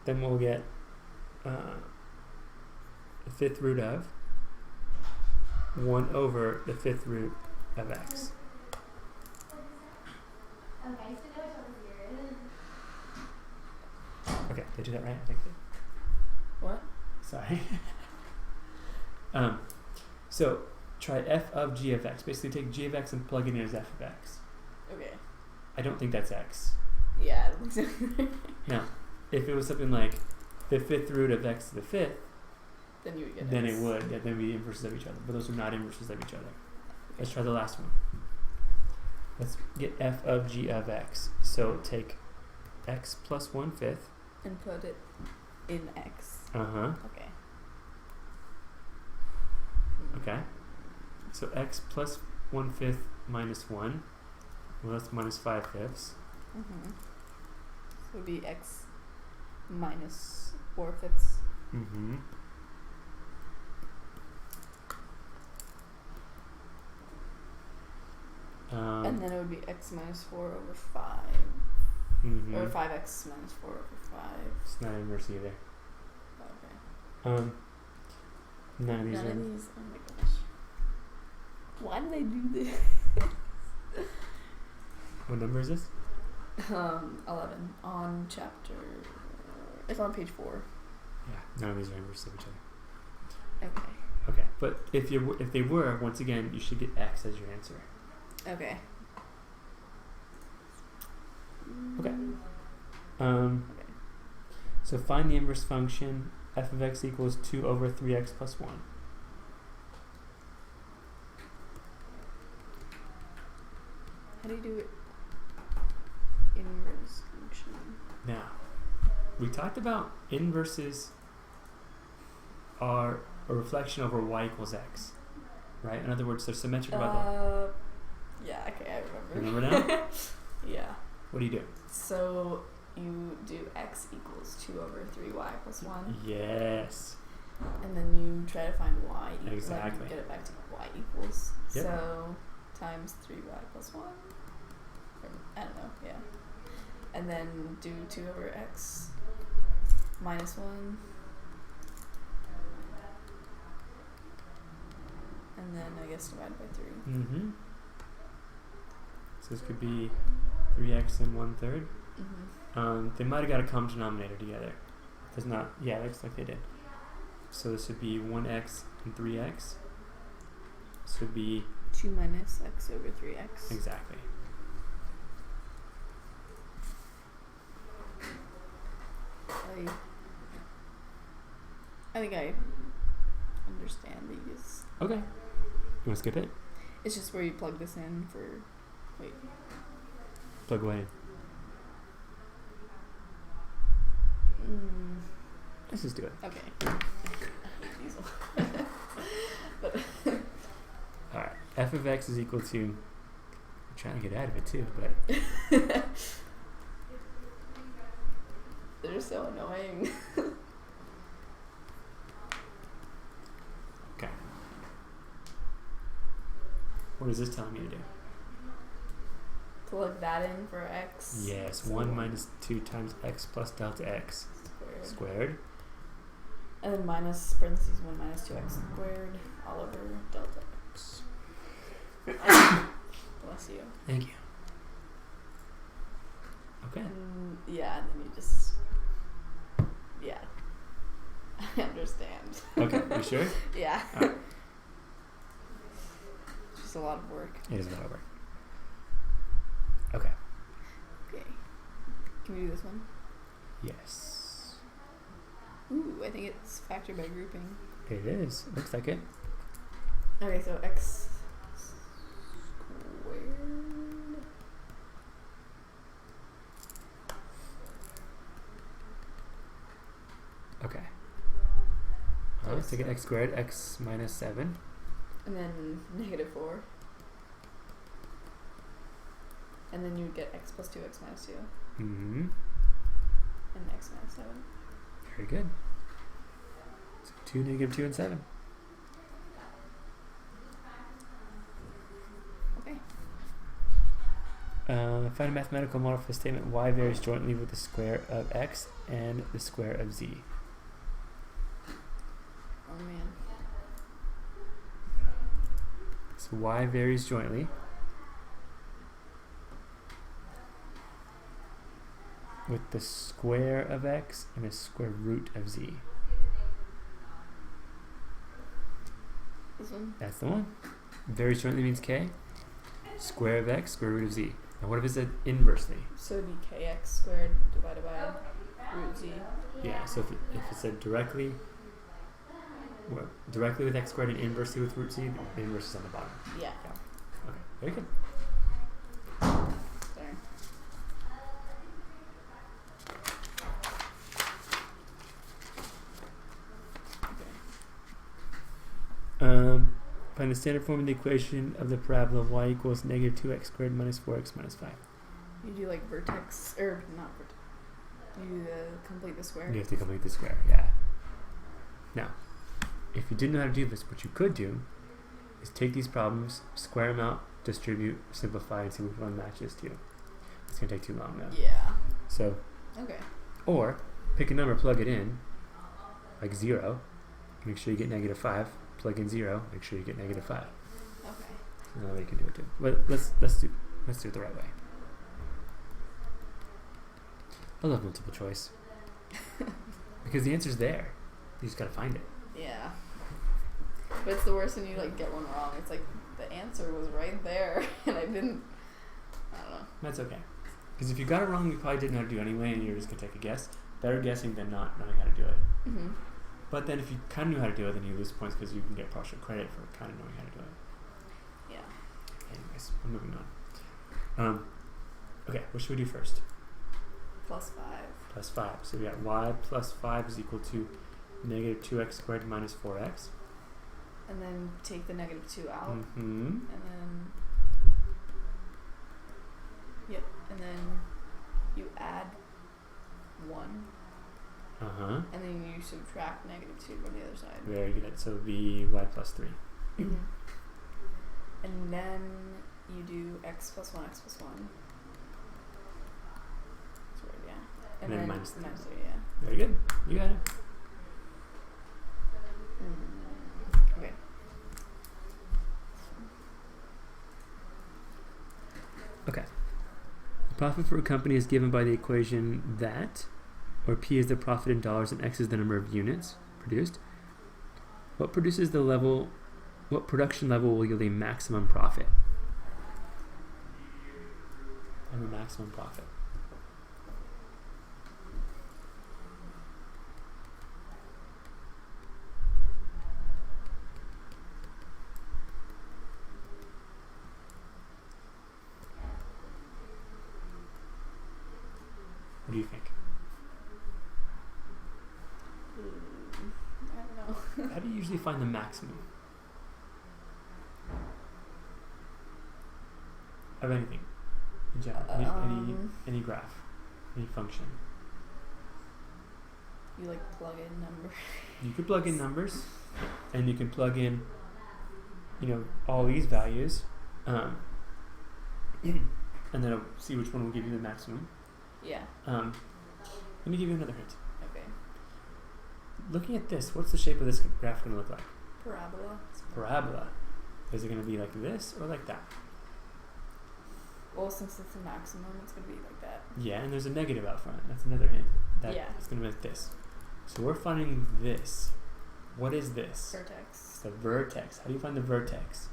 then we'll get the fifth root of 1 over the fifth root of x. Okay, did I do that right? I think I did. What? Sorry. So try f of g of x. Basically take g of x and plug it in as f of x. Okay. I don't think that's x. Yeah, I don't think so. Now, if it was something like the fifth root of x to the fifth, then you would get then x. it would. Yeah, then be inverses of each other. But those are not inverses of each other. Let's try the last one. Let's get f of g of x. So take x plus 1/5. And put it in x. Uh-huh. Okay. Okay. So x plus 1/5 minus 1. Well, that's minus 5/5. Mm-hmm. So it would be x minus 4/5. Mm-hmm. And then it would be x minus 4 over 5. Mm-hmm. Or 5x minus 4 over 5. It's not inverse either. Okay. None of these None are. of these. Oh my gosh. Why did I do this? What number is this? 11 on chapter. It's on page 4. Yeah, none of these are inverses of each other. Okay. Okay, but if they were, once again, you should get x as your answer. Okay. Okay. Okay. So find the inverse function f of x equals 2 over 3x plus 1. How do you do it? Inverse function. Now, we talked about inverses are a reflection over y equals x, right? In other words, they're symmetric about the... Yeah, okay, I remember. Remember now? Yeah. What do you do? So you do x equals 2 over 3y plus 1. Yes. And then you try to find y equals. Exactly. Like, get it back to y equals. Yep. So times 3y plus 1. Or, I don't know, yeah. And then do 2 over x minus 1. And then I guess divide by 3. Mm-hmm. So this could be 3x and 1/3. Mm-hmm. They might have got a common denominator together. Does not. Yeah, looks like they did. So this would be 1x and 3x. This would be 2 minus x over 3x. exactly. I think I understand these. Okay. You want to skip it? It's just where you plug this in for. Wait. Plug away in. Let's just do it. Okay. But Alright. F of x is equal to... I'm trying to get out of it too, but... they're so annoying. Okay. What is this telling me to do? Plug that in for x. Yes. So 1 minus 2 times x plus delta x squared. And then minus parentheses 1 minus 2x squared all over delta x. Bless you. Thank you. Okay. Yeah, and then you just. Yeah. I understand. Okay. You sure? Yeah. Alright. It's just a lot of work. It is a lot of work. Okay. Okay. Can we do this one? Yes. Ooh, I think it's factor by grouping. It is. Looks like it. Okay, so x squared. Okay. Let's take an x squared, x minus 7. And then negative 4. And then you would get x plus 2x minus 2. Mm-hmm. And x minus 7. Very good. So 2, -2, and 7. Okay. Find a mathematical model for the statement y varies jointly with the square of x and the square of z. Oh man. So y varies jointly with the square of x and the square root of z. This one? That's the one. Varies jointly means k. Square of x, square root of z. Now what if it's inversely? So it'd be kx squared divided by root z. Yeah, so if it said directly with x squared and inversely with root z, the inverse is on the bottom. Yeah. Okay, very good. There. Find the standard form of the equation of the parabola y equals -2x squared minus 4x minus 5. You do like vertex, or not vertex. You complete the square. You have to complete the square, yeah. Now, if you didn't know how to do this, what you could do is take these problems, square them out, distribute, simplify, and see which one matches to you. It's going to take too long now. Yeah. So, Okay. or pick a number, plug it in, like 0, make sure you get -5, plug in 0, make sure you get -5. Okay. Another way you can do it too. But let's do it the right way. I love multiple choice. Because the answer's there. You just gotta find it. Yeah. But it's the worst when you like get one wrong. It's like the answer was right there and I didn't. I don't know. That's okay. Because if you got it wrong, you probably didn't know how to do it anyway, and you're just gonna take a guess. Better guessing than not knowing how to do it. Mm-hmm. But then if you kind of knew how to do it, then you lose points because you can get partial credit for kind of knowing how to do it. Yeah. Anyways, I'm moving on. Okay, what should we do first? +5. +5. So we got y plus 5 is equal to -2x squared minus 4x. And then take the -2 out. Mm-hmm. And then. Yep. And then you add 1. Uh-huh. And then you subtract -2 from the other side. Very good. So it'd be y plus 3. Mm-hmm. And then you do x plus 1, x plus 1. That's weird, yeah. And then minus 3. minus 3, yeah. Very good. You got it. Okay. Okay. The profit for a company is given by the equation that, or P is the profit in dollars and X is the number of units produced. What production level will yield a maximum profit? And the maximum profit. What do you think? I don't know. How do you usually find the maximum of anything in general? Any graph, any function. You like plug in numbers. You could plug in numbers, and you can plug in, all these values, and then it'll see which one will give you the maximum. Yeah. Let me give you another hint. Okay. Looking at this, what's the shape of this graph going to look like? Parabola. It's a parabola. Is it going to be like this or like that? Well, since it's a maximum, it's going to be like that. Yeah, and there's a negative out front. That's another hint. Yeah. It's going to be like this. So we're finding this. What is this? Vertex. It's the vertex. How do you find the vertex?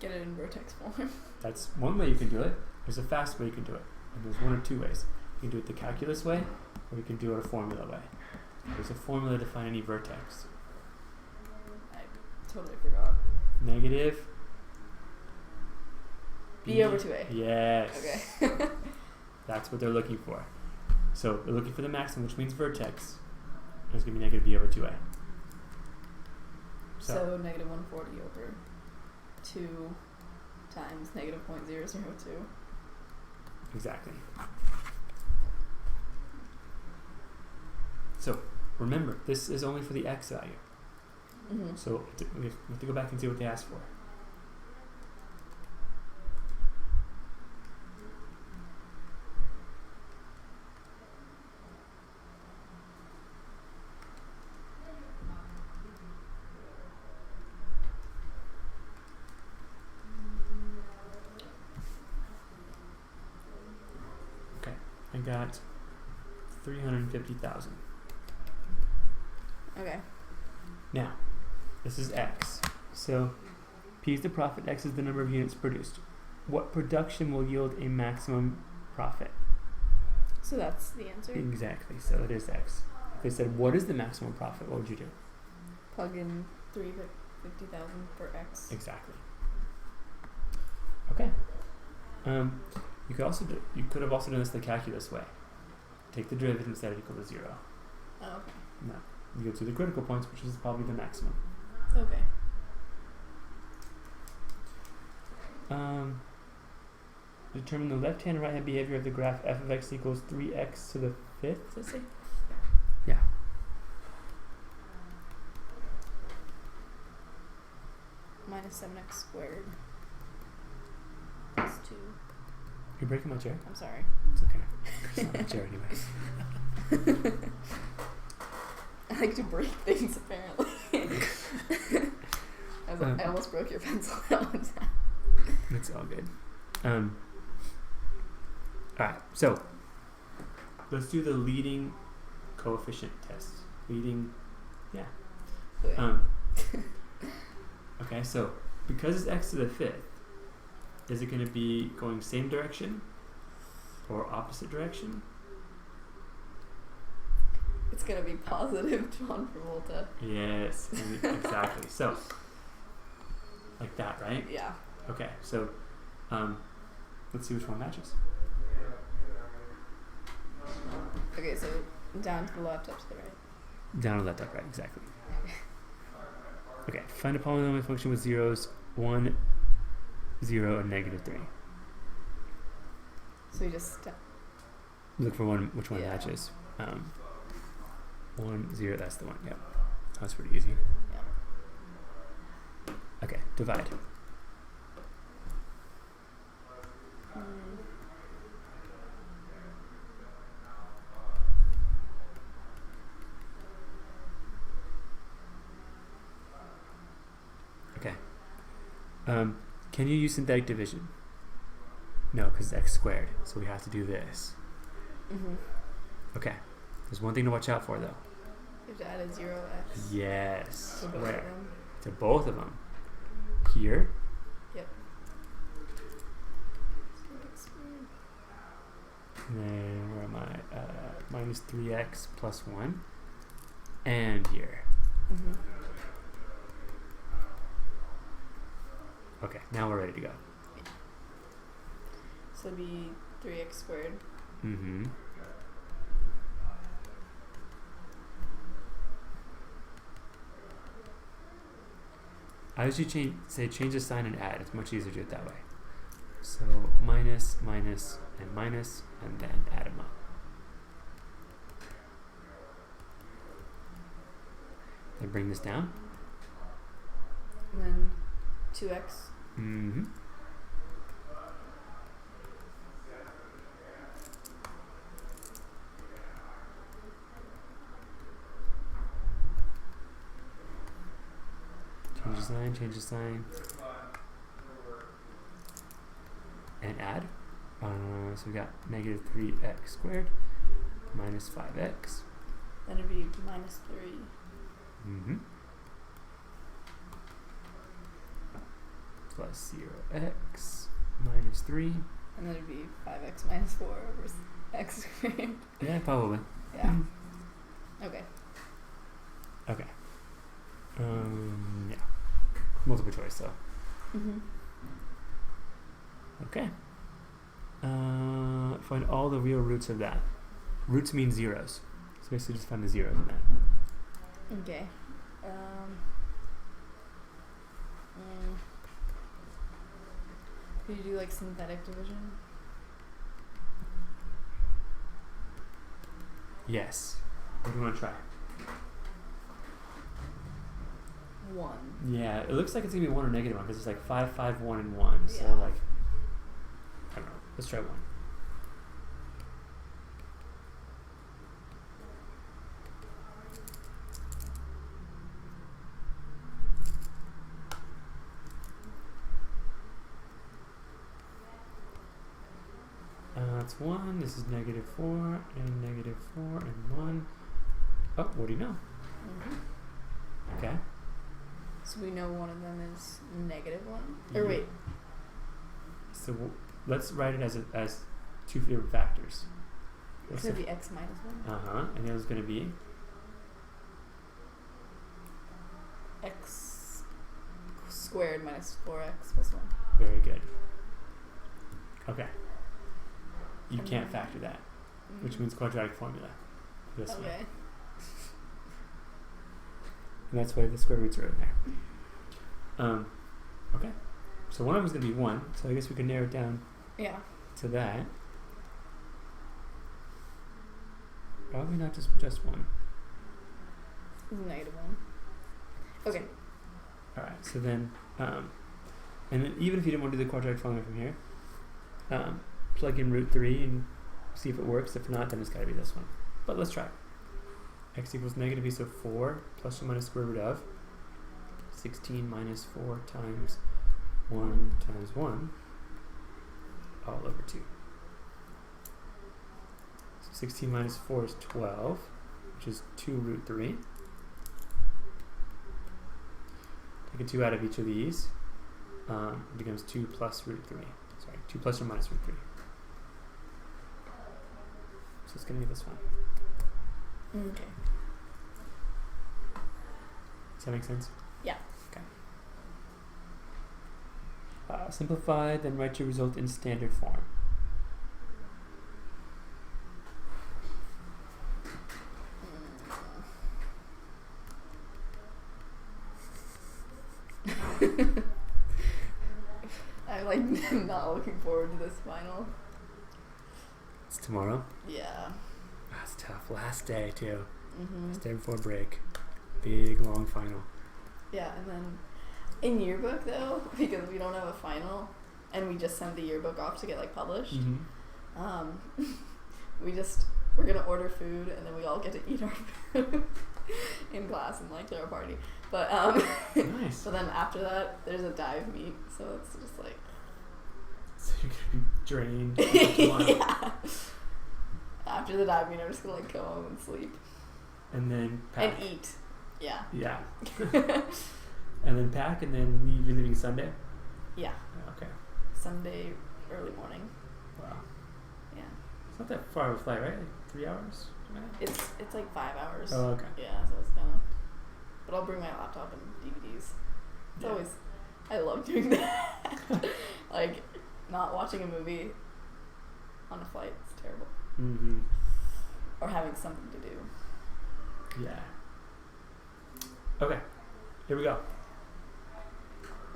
Get it in vertex form. That's one way you can do it. There's a fast way you can do it. And there's one or two ways. You can do it the calculus way, or you can do it a formula way. There's a formula to find any vertex. I totally forgot. Negative. B over 2a. Yes. Okay. That's what they're looking for. So they're looking for the maximum, which means vertex. It's going to be negative b over 2a. So negative 140 over 2 times negative 0.002. Exactly. So remember, this is only for the x value. Mm-hmm. So we have to go back and see what they asked for. Okay, I got 350,000. Okay. Now, this is X. So, P is the profit, X is the number of units produced. What production will yield a maximum profit? So that's the answer. Exactly, so it is X. If they said, what is the maximum profit, what would you do? Plug in 350,000 for X. Exactly. Okay. You could have also done this the calculus way. Take the derivative and set it equal to 0. Oh, okay. No. You go to the critical points, which is probably the maximum. Okay. Determine the left-hand and right-hand behavior of the graph f of x equals 3x to the 5th, let's say? Yeah. Minus 7x squared. Plus 2. You're breaking my chair? I'm sorry. It's okay. It's not my chair anyway. I like to break things, apparently. I almost broke your pencil that one time. It's all good. Alright, so let's do the leading coefficient test. Okay, so because it's x to the 5th, is it going to be going same direction or opposite direction? It's going to be positive John Travolta. Yes, exactly. So, like that, right? Yeah. Okay, so let's see which one matches. Okay, so down to the left, up to the right. Down, left, up, right, exactly. Okay, find a polynomial function with zeros 1, 0, and negative 3. So you just Look for which one matches. 1, 0, that's the one, yep. That's pretty easy. Yeah. Okay, divide. Okay. Can you use synthetic division? No, because it's x squared, so we have to do this. Mm-hmm. Okay. There's one thing to watch out for, though. You have to add a 0x. Yes. To both Where? of them. To both of them. Here. Yep. And then where am I? Minus 3x plus 1. And here. Mm-hmm. Okay, now we're ready to go. So it'd be 3x squared. Mm-hmm. I usually change the sign and add. It's much easier to do it that way. So minus, minus, and then add them up. Then bring this down. And then 2x. Mm-hmm. Change the sign, and add. So we got negative 3x squared minus 5x. Then it'd be minus 3. Mm-hmm. Plus 0x minus 3. And then it'd be 5x minus 4 over x squared. Yeah, probably. Yeah. Okay. Okay. Yeah. Multiple choice, though. Mm-hmm. Okay. Find all the real roots of that. Roots mean zeros. So basically just find the zeros in that. Okay. Could you do like synthetic division? Yes. What do you want to try? 1. Yeah, it looks like it's gonna be 1 or negative 1 because it's like 5, 5, 1, and 1. So Yeah. like, I don't know. Let's try 1. That's 1. This is negative 4 and negative 4 and 1. Oh, what do you know? Mm-hmm. Okay. So we know one of them is negative 1. Yeah. Or wait. So let's write it as two different factors. It's going to be x minus 1. And the other's going to be? X squared minus 4x plus 1. Very good. Okay. You And can't then- factor that, which means quadratic formula. This one. Okay. And that's why the square roots are in there. Okay. So one of them is going to be 1, so I guess we can narrow it down Yeah. to that. Probably not just 1. It's negative 1. Okay. Alright, so then, and then even if you didn't want to do the quadratic formula from here, plug in root 3 and see if it works. If not, then it's got to be this one. But let's try. X equals negative b, so 4 plus or minus square root of 16 minus 4 times 1 times 1 all over 2. So 16 minus 4 is 12, which is 2 root 3. Take a 2 out of each of these. It becomes 2 plus root 3. Sorry, 2 plus or minus root 3. So it's going to be this one. Okay. Does that make sense? Yeah. Okay. Simplify, then write your result in standard form. I'm not looking forward to this final. It's tomorrow. Yeah. That's tough. Last day too. Mm-hmm. Last day before break. Big long final. Yeah, and then in yearbook though, because we don't have a final, and we just send the yearbook off to get like published. Mm-hmm. We're gonna order food, and then we all get to eat our food in class and like throw a party. But Nice. so then after that, there's a dive meet, so it's just like. So you're gonna be drained. Yeah. After the dive meet, I'm just gonna like go home and sleep And then pack. and eat. Yeah. Yeah. And then pack, and then leave. You're leaving Sunday. Yeah. Okay. Sunday early morning. Wow. Yeah. It's not that far of a flight, right? Like 3 hours. It's like 5 hours. Oh, okay. Yeah, so it's kind of. But I'll bring my laptop and DVDs. It's Yeah. always. I love doing that. Like, not watching a movie on a flight is terrible. Mm-hmm. Or having something to do. Yeah. Okay. Here we go.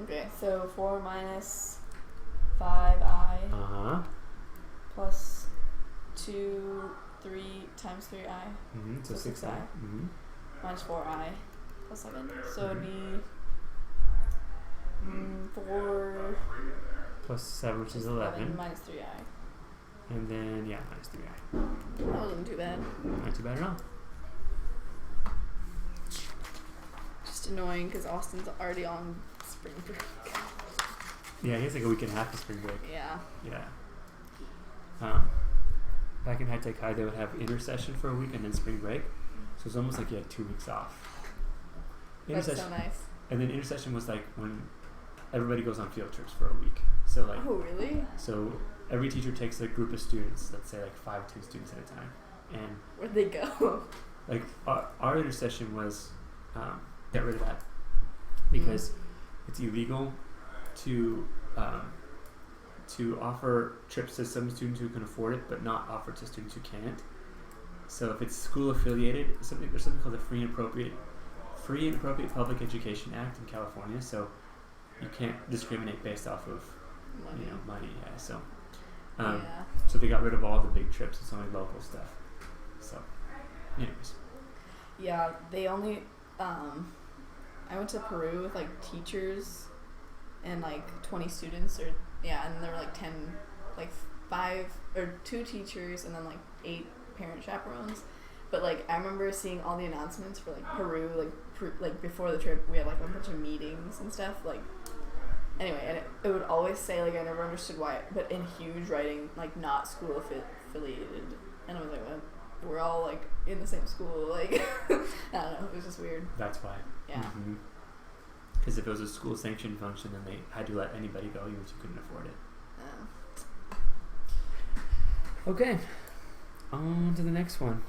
Okay, so 4 minus 5i Uh-huh. plus 2, 3 times 3i Mm-hmm. So So 6i. 6i. Mm-hmm. minus 4i plus 7. So it'd be 4 Plus 7, which is 11. minus 3i. And then, yeah, minus 3i. That wasn't too bad. Not too bad at all. Just annoying because Austin's already on spring break. Yeah, he has like a week and a half of spring break. Yeah. Yeah. Back in High Tech High, they would have intersession for a week and then spring break. So it's almost like you had 2 weeks off. That's so nice. And then intersession was like when everybody goes on field trips for a week. So like, Oh, really? so every teacher takes a group of students, let's say like 5 students at a time, and Where'd they go? like our intersession was get rid of that because it's illegal to offer trips to some students who can afford it, but not offer to students who can't. So if it's school affiliated, there's something called the Free and Appropriate Public Education Act in California. So you can't discriminate based off of money. Yeah. So Yeah. so they got rid of all the big trips. It's only local stuff. So, anyways, Yeah, they only. I went to Peru with like teachers and like 20 students, and there were like 10, like 5 or 2 teachers, and then like 8 parent chaperones. But like I remember seeing all the announcements for like Peru, like before the trip, we had like a bunch of meetings and stuff. Like anyway, and it would always say like I never understood why, but in huge writing, like not school affiliated, and I was like, well, we're all like in the same school, like I don't know, it was just weird. That's why. Yeah. Because if it was a school sanctioned function, then they had to let anybody go, even if you couldn't afford it. Okay, on to the next one.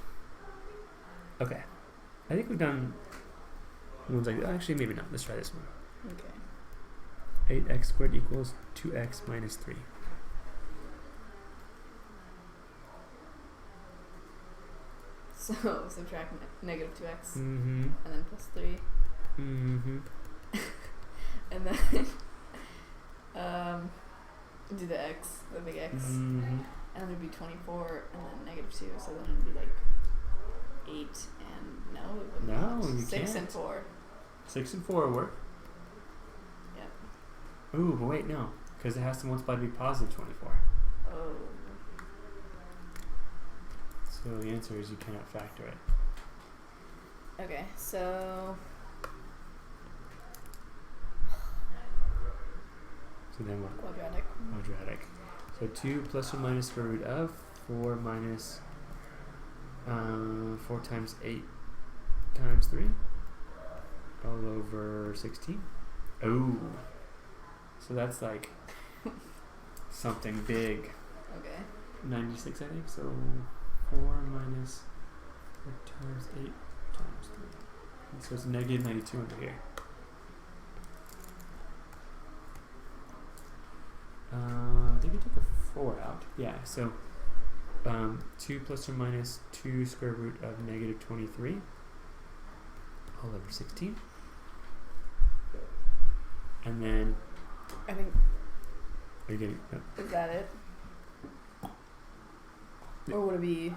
Okay, I think we've done ones like actually maybe not. Let's try this one. Okay. 8x squared equals 2x minus 3. So subtract negative 2x Mm-hmm. and then plus 3. Mm-hmm. And then do the x, the big X. Mm-hmm. And then it'd be 24 and then negative 2, so then it'd be like 8 and no, it wouldn't. No, you 6 can't. and 4. 6 and 4 work. Yeah. Ooh, but wait, no. Because it has to multiply to be positive 24. Oh. So the answer is you cannot factor it. Okay, so So then what? quadratic. Quadratic. So 2 plus or minus square root of 4 minus 4 times 8 times 3 all over 16. Oh. So that's like something big. Okay. 96, I think. So 4 minus 4 times 8 times 3. And so it's negative 92 under here. I think you took a 4 out. Yeah, so 2 plus or minus 2 square root of negative 23 all over 16. And then, I think, are you getting, is that it? Or would it be?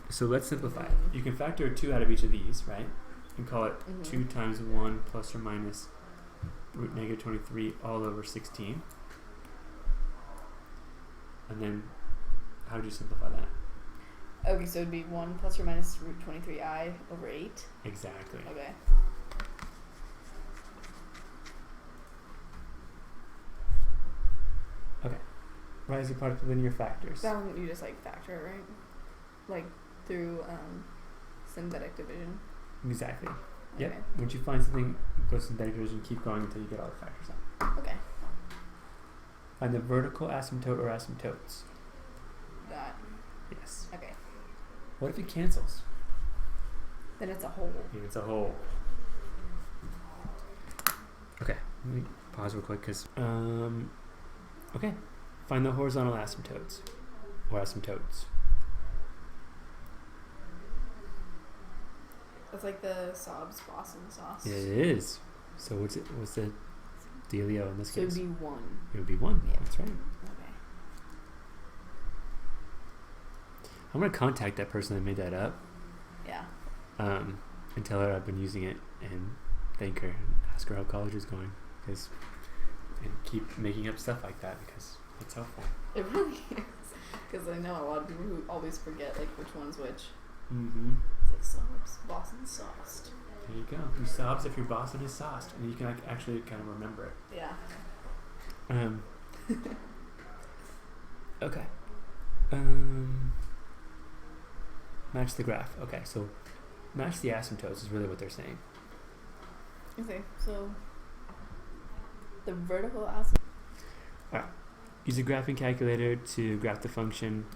so let's simplify it. You can factor 2 out of each of these, right? And call it 2 times 1 plus or minus root negative 23 all over 16. And then, how would you simplify that? Okay, so it'd be 1 plus or minus root 23i over 8. Exactly. Okay. Okay. Rising product of linear factors. That one you just like factor it, right? Like through synthetic division. Exactly. Yep. Okay. Once you find something, go to synthetic division, keep going until you get all the factors out. Okay. Find the vertical asymptote or asymptotes. That. Yes. Okay. What if it cancels? Then it's a whole. If it's a whole. Okay. Let me pause real quick because, okay. Find the horizontal asymptotes or asymptotes. It's like the Saab's Boston sauce. It is. So what's the dealio in this So case? it'd be 1. It would be 1. Yeah. That's right. Okay. I'm gonna contact that person that made that up. Yeah. And tell her I've been using it and thank her and ask her how college is going, and keep making up stuff like that because it's helpful. It really is. Because I know a lot of people who always forget like which one's which. Mm-hmm. It's like Saab's Boston sauced. There you go. You sobs if your Boston is sauced, and you can actually kind of remember it. Yeah. Okay. Match the graph. Okay, so match the asymptotes is really what they're saying. Okay, so the vertical asymptote. Alright. Use a graphing calculator to graph the function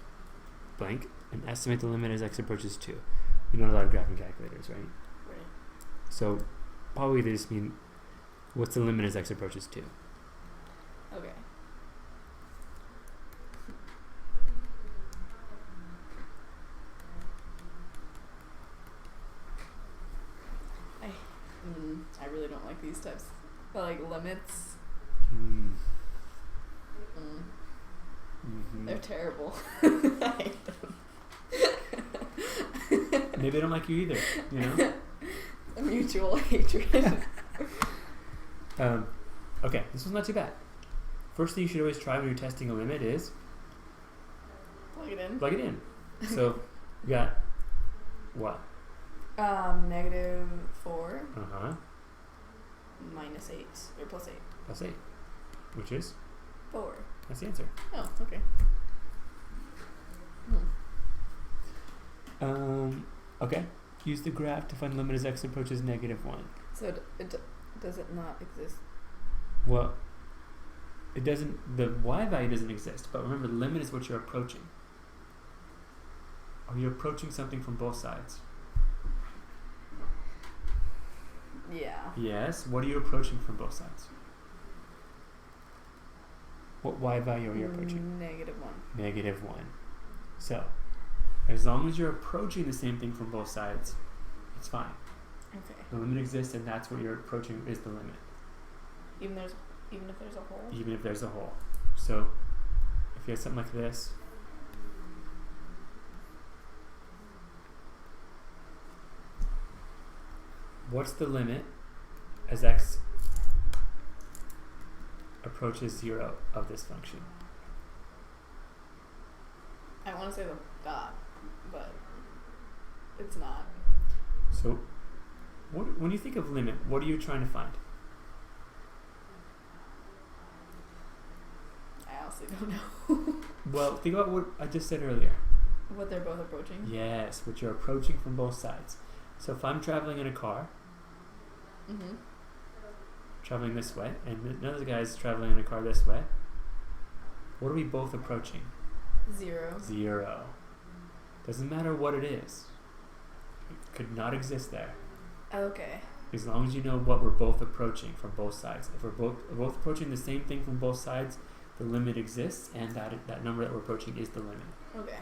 blank and estimate the limit as x approaches 2. We know a lot of graphing calculators, right? Right. So probably they just mean what's the limit as x approaches 2. Okay. I really don't like these types. But like limits. Mm-hmm. They're terrible. I hate them. Maybe they don't like you either, you know? A mutual hatred. Okay, this one's not too bad. First thing you should always try when you're testing a limit is Plug it in. So you got what? -4 -8 or +8. +8, which is 4. that's the answer. Oh, okay. Okay. Use the graph to find the limit as x approaches -1. So does it not exist? Well, it doesn't. The y value doesn't exist, but remember, the limit is what you're approaching. Are you approaching something from both sides? Yeah. Yes. What are you approaching from both sides? What y value are you approaching? -1. -1. So, as long as you're approaching the same thing from both sides, it's fine. Okay. The limit exists, and that's what you're approaching is the limit. Even if there's a hole? Even if there's a hole. So, if you have something like this, what's the limit as x approaches 0 of this function? I want to say the dot, but it's not. So, when you think of limit, what are you trying to find? I honestly don't know. Well, think about what I just said earlier. What they're both approaching? Yes, what you're approaching from both sides. So if I'm traveling in a car, traveling this way, and another guy's traveling in a car this way, what are we both approaching? 0. 0. Doesn't matter what it is. It could not exist there. Okay. As long as you know what we're both approaching from both sides. If we're both approaching the same thing from both sides, the limit exists, and that number that we're approaching is the limit. Okay.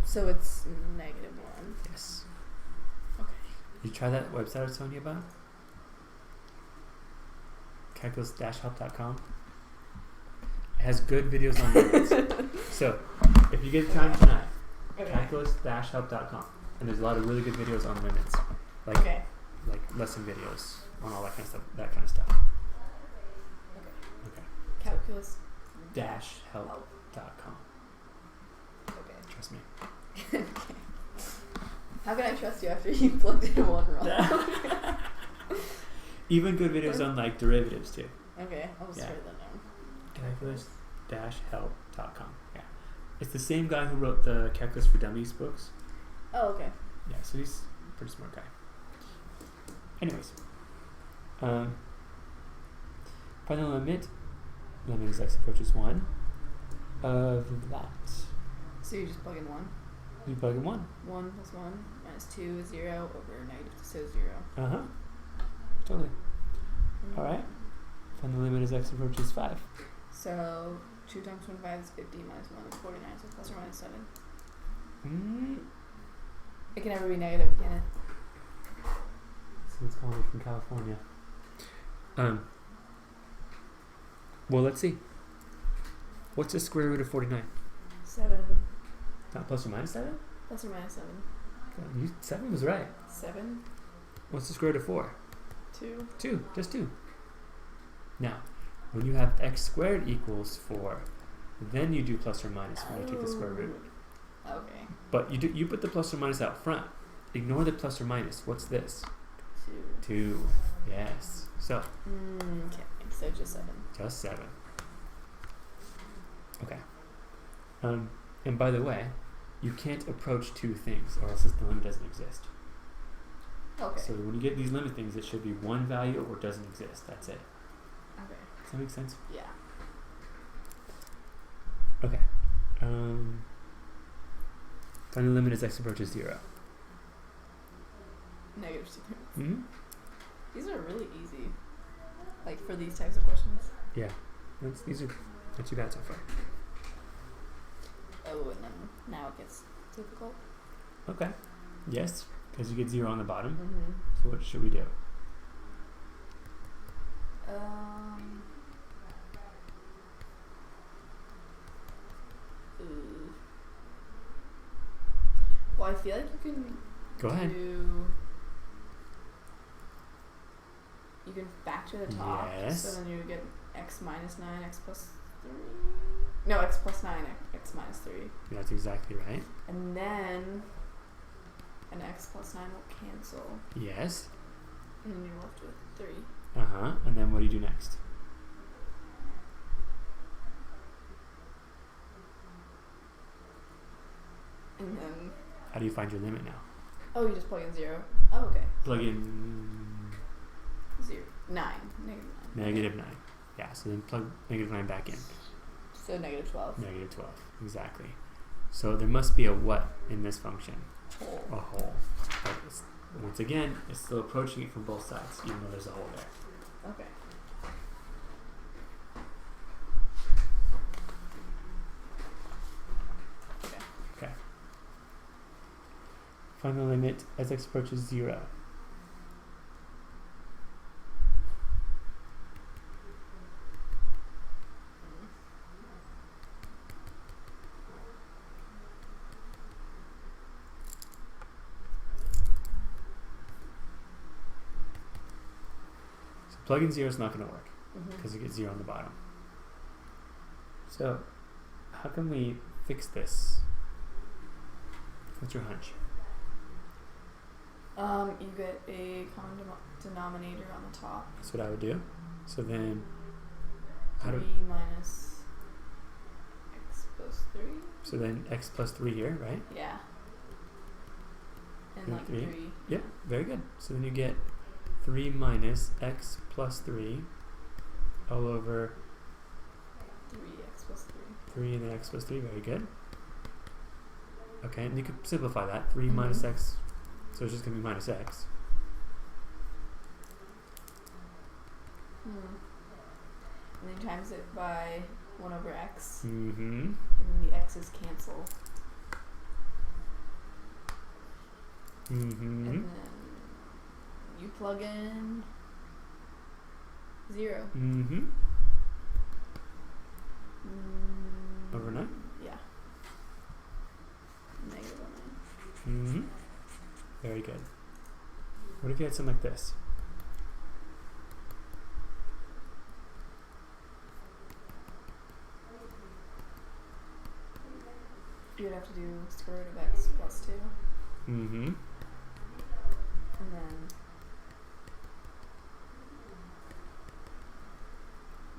So it's -1. Yes. Okay. You try that website I was telling you about? calculus-help.com. It has good videos on limits. So, if you get time tonight, calculus-help.com. And there's a lot of really good videos on limits. Like lesson videos on all that kind of stuff. Okay. Calculus-help.com. Okay. Trust me. Okay. How can I trust you after you plugged in one wrong? Even good videos on like derivatives too. Okay, I'll just write that down. Calculus-help.com. Yeah. It's the same guy who wrote the Calculus for Dummies books. Oh, okay. Yeah, so he's a pretty smart guy. Anyways. Find the limit as x approaches 1 of that. So you just plug in 1? You plug in 1. 1 + 1 - 2 is 0 over -2, so 0. Totally. Alright. Find the limit as x approaches 5. So 2 times 25 is 50 minus 1 is 49, so plus or minus 7. It can never be negative, can it? Someone's calling me from California. Well, let's see. What's the square root of 49? 7. Not plus or minus 7? Plus or minus 7. 7 was right. 7. What's the square root of 4? 2. 2. Just 2. Now, when you have x squared equals 4, then you do plus or minus when you take the square root. Okay. But you put the plus or minus out front. Ignore the plus or minus. What's this? 2. Yes. So. Okay. So just 7. Just 7. Okay. And by the way, you can't approach two things, or else the limit doesn't exist. Okay. So when you get these limit things, it should be one value or doesn't exist. That's it. Okay. Does that make sense? Yeah. Okay. Find the limit as x approaches 0. -2. These are really easy. Like for these types of questions. Yeah. These are not too bad so far. Oh, and then now it gets difficult. Okay. Yes, because you get 0 on the bottom. Mm-hmm. So what should we do? I feel like you can Go ahead. You can factor the top. Yes. So then you would get x minus 9, x plus 3. No, x plus 9, x minus 3. That's exactly right. And then an x plus 9 will cancel. Yes. And then you're left with 3. And then what do you do next? And then... How do you find your limit now? Oh, you just plug in 0. Oh, okay. Plug in... 0. 9. Negative 9. Negative 9. Yeah, so then plug negative 9 back in. So negative 12. Negative 12. Exactly. So there must be a what in this function? Hole. A hole. But once again, it's still approaching it from both sides, even though there's a hole there. Okay. Okay. Find the limit as x approaches 0. Plug-in 0 is not going to work because you get 0 on the bottom. So, how can we fix this? What's your hunch? You get a common denominator on the top. That's what I would do. So then, 3 minus x plus 3. So then x plus 3 here, right? Yeah. And And like 3. 3. Yep, very good. So then you get 3 minus x plus 3 all over 3x plus 3. 3 and then x plus 3, very good. Okay, and you could simplify that. 3 minus x, so it's just going to be minus x. And then times it by 1 over x. Mm-hmm. And then the x's cancel. Mm-hmm. And then you plug in 0. Mm-hmm. Over 9? Yeah. Negative 9. Mm-hmm. Very good. What if you had something like this? You'd have to do square root of x plus 2. Mm-hmm. And then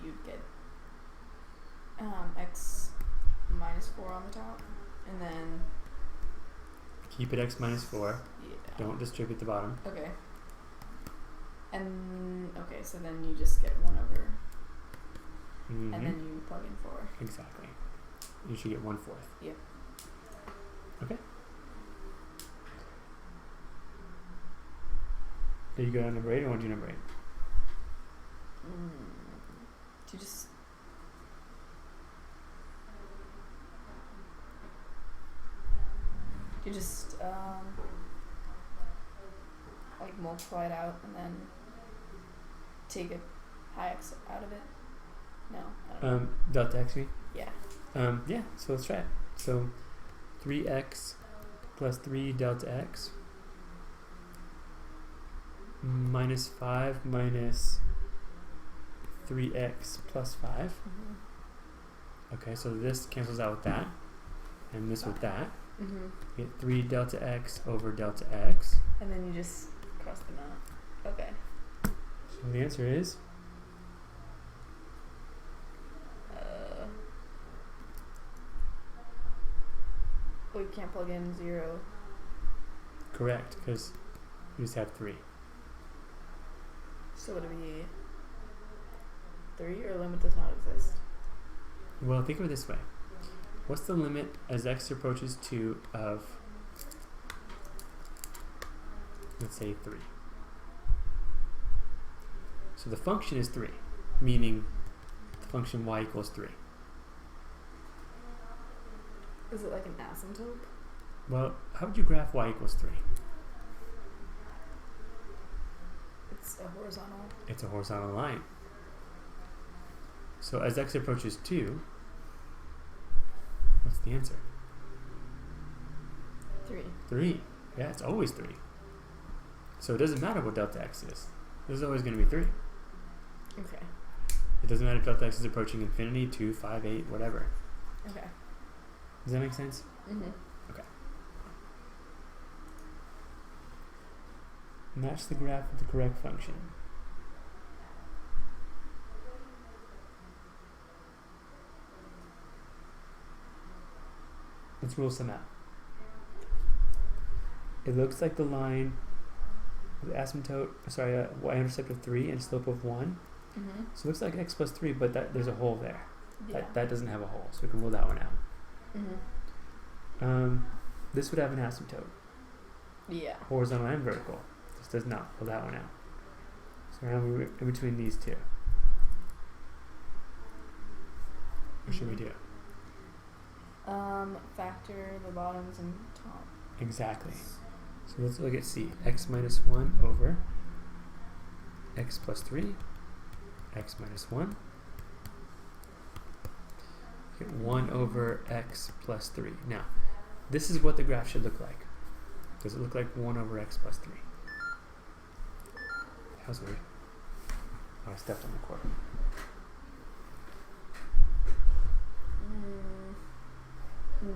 you'd get x minus 4 on the top. And then... Keep it x minus 4. Yeah. Don't distribute the bottom. Okay. And... Okay, so then you just get 1 over... Mm-hmm. And then you plug in 4. Exactly. You should get 1/4. Yep. Okay. Did you go on number 8 or want to do number 8? You just... You just, like multiply it out and then take a high x out of it. No, I don't know. Delta x, you mean? Yeah. Yeah, so let's try it. So 3x plus 3 delta x minus 5 minus 3x plus 5. Okay, so this cancels out with that, and this with that. You get 3 delta x over delta x. And then you just cross them out. Okay. So the answer is well, you can't plug in 0. correct, because you just have 3. So would it be 3 or limit does not exist? Well, think of it this way. What's the limit as x approaches 2 of, let's say, 3? So the function is 3, meaning the function y equals 3. Is it like an asymptote? Well, how would you graph y equals 3? It's a horizontal. It's a horizontal line. So as x approaches 2, what's the answer? 3. 3. Yeah, it's always 3. So it doesn't matter what delta x is. This is always going to be 3. Okay. It doesn't matter if delta x is approaching infinity, 2, 5, 8, whatever. Okay. Does that make sense? Mm-hmm. Okay. Match the graph with the correct function. Let's rule some out. It looks like the line with asymptote, y-intercept of 3 and slope of 1. Mm-hmm. So it looks like x plus 3, but there's a hole there. Yeah. That doesn't have a hole, so we can rule that one out. Mm-hmm. This would have an asymptote, Yeah. horizontal and vertical. This does not. Rule that one out. So now we're in between these two. What should we do? Factor the bottoms and top. Exactly. So let's look at C. X minus 1 over x plus 3, x minus 1. Get 1 over x plus 3. Now, this is what the graph should look like. Does it look like 1 over x plus 3? That was weird. Oh, I stepped on the cord.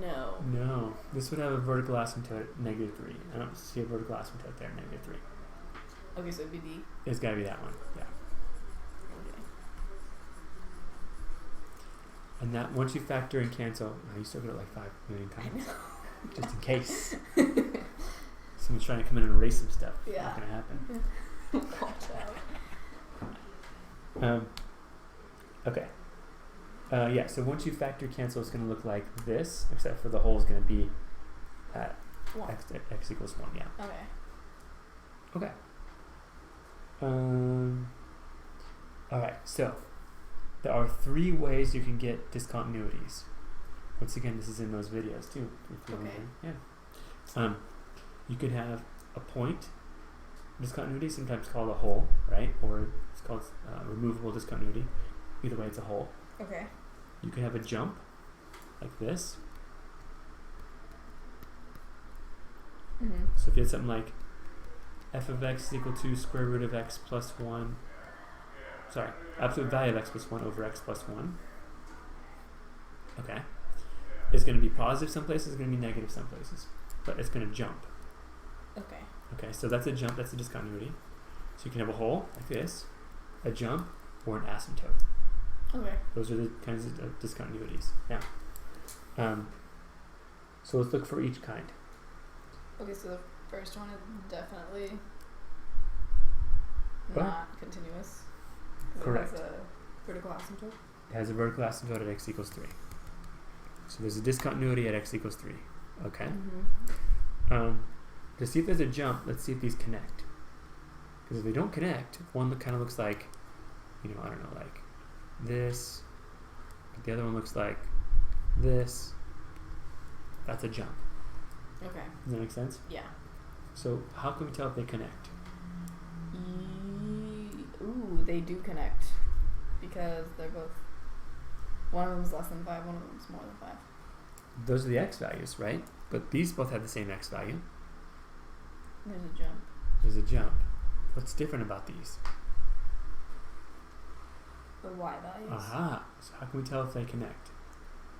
No. No. This would have a vertical asymptote at -3. I don't see a vertical asymptote there, -3. Okay, so it'd be D. It's got to be that one. Yeah. Okay. And that, once you factor and cancel, you still get it like 5 million times. Just in case. Someone's trying to come in and erase some stuff. Yeah. Not going to happen. Watch out. Okay. Yeah, so once you factor cancel, it's going to look like this, except for the hole is going to be at 1. x equals 1, yeah. Okay. Okay. Alright, so there are 3 ways you can get discontinuities. Once again, this is in those videos too. If you're Okay. wondering. Yeah. You could have a point discontinuity, sometimes called a hole, right? Or it's called removable discontinuity. Either way, it's a hole. Okay. You can have a jump, like this. Mm-hmm. So if you had something like f of x is equal to square root of x plus 1, sorry, absolute value of x plus 1 over x plus 1. Okay. It's going to be positive some places, it's going to be negative some places. But it's going to jump. Okay. Okay, so that's a jump, that's a discontinuity. So you can have a hole, like this, a jump, or an asymptote. Okay. Those are the kinds of discontinuities. Now, so let's look for each kind. Okay, so the first one is definitely What? not continuous. 'Cause Correct. It has a vertical asymptote. It has a vertical asymptote at x equals 3. So there's a discontinuity at x equals 3. Okay? Mm-hmm. To see if there's a jump, let's see if these connect. Because if they don't connect, one that kind of looks like, I don't know, like this. But the other one looks like this. That's a jump. Okay. Does that make sense? Yeah. So how can we tell if they connect? Ooh, they do connect because they're both. One of them's less than 5. One of them's more than 5. Those are the x values, right? But these both have the same x value. There's a jump. There's a jump. What's different about these? The y values. Aha. So how can we tell if they connect?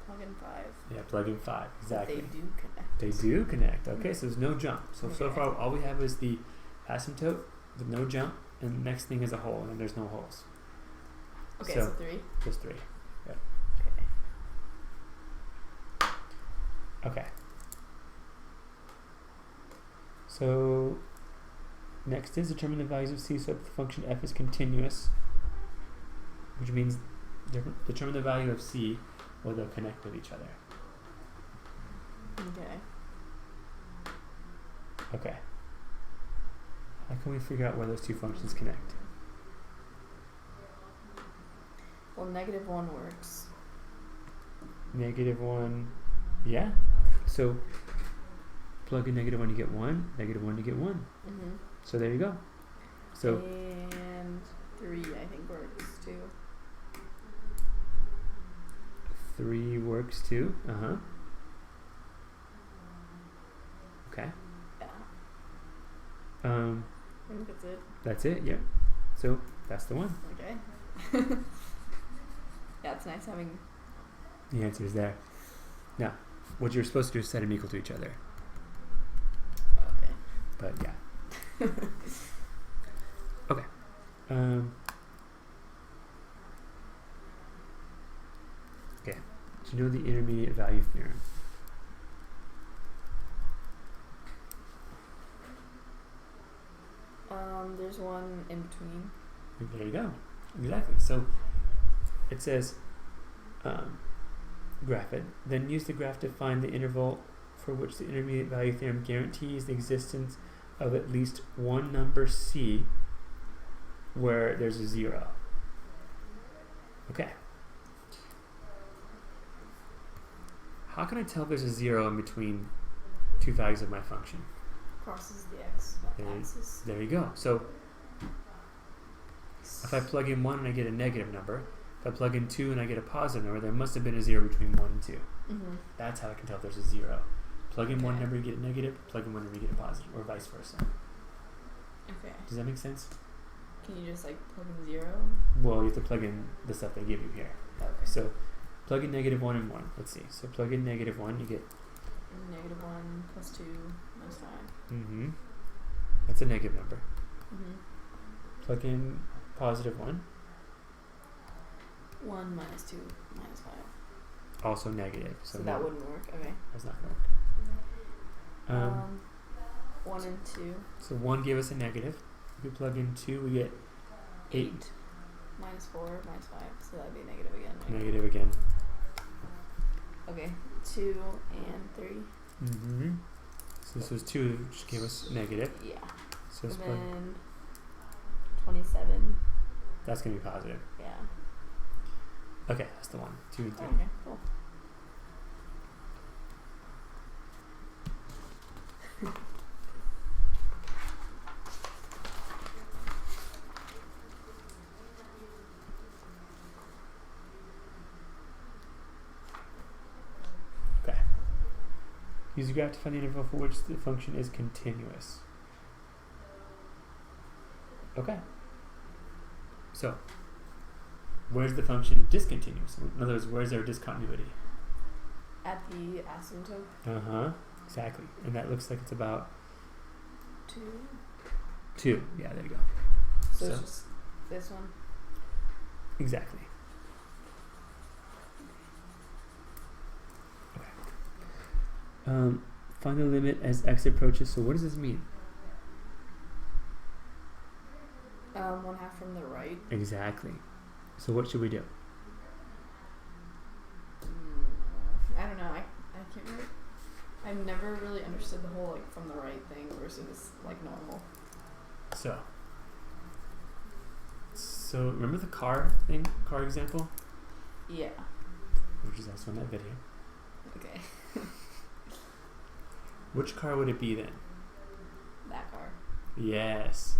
Plug in 5. Yeah, plug in 5. Exactly. But they do connect. They do connect. Okay, so there's no jump. So Okay. far all we have is the asymptote with no jump, and the next thing is a hole, and then there's no holes. Okay, So- so 3. Just 3. Yep. Okay. Okay. So next is determine the values of c so that the function f is continuous, which means determine the value of c where they'll connect with each other. Okay. Okay. How can we figure out where those two functions connect? Well, -1 works. -1, yeah. So plug in -1, you get 1. -1, you get 1. Mm-hmm. So there you go. So And 3, I think, works too. 3 works too. Okay. Yeah. I think that's it. That's it. Yep. So that's the one. Okay. Yeah, it's nice having. The answer is there. Now, what you're supposed to do is set them equal to each other. Okay. But yeah. Okay. Okay. Do you know the intermediate value theorem? There's one in between. There you go. Exactly. So it says, graph it. Then use the graph to find the interval for which the intermediate value theorem guarantees the existence of at least one number c where there's a 0. Okay. How can I tell if there's a 0 in between two values of my function? Crosses the x axis. There you go. So if I plug in 1 and I get a negative number, if I plug in 2 and I get a positive number, there must have been a 0 between 1 and 2. Mm-hmm. That's how I can tell if there's a 0. Plug in one Okay. number, you get a negative. Plug in one number, you get a positive, or vice versa. Okay. Does that make sense? Can you just like plug in 0? Well, you have to plug in the stuff they give you here. Okay. So plug in -1 and 1. Let's see. So plug in -1, you get... -1 plus 2 minus 5. Mm-hmm. That's a negative number. Mm-hmm. Plug in +1. 1 minus 2 minus 5. Also negative. So no, that wouldn't work. Okay. that's not going to work. 1 and 2. So 1 gave us a negative. If we plug in 2, we get 8. Minus 4 minus 5. So that'd be negative again. Right? Negative again. Okay. 2 and 3. Mm-hmm. So this was 2, which gave us negative. Yeah. So And it's then 27. that's going to be positive. Yeah. Okay, that's the one. 2 and 3. Okay, cool. Okay. Use the graph to find the interval for which the function is continuous. Okay. So, where's the function discontinuous? In other words, where's there discontinuity? At the asymptote. Uh-huh. Exactly. And that looks like it's about 2. 2. Yeah, there you go. So it's just this one. Exactly. Okay. Find the limit as x approaches. So what does this mean? 1/2 from the right. Exactly. So what should we do? I don't know. I can't really. I've never really understood the whole like from the right thing versus like normal. So remember the car thing, car example, Yeah. which is also in that video. Okay. Which car would it be then? That car. Yes.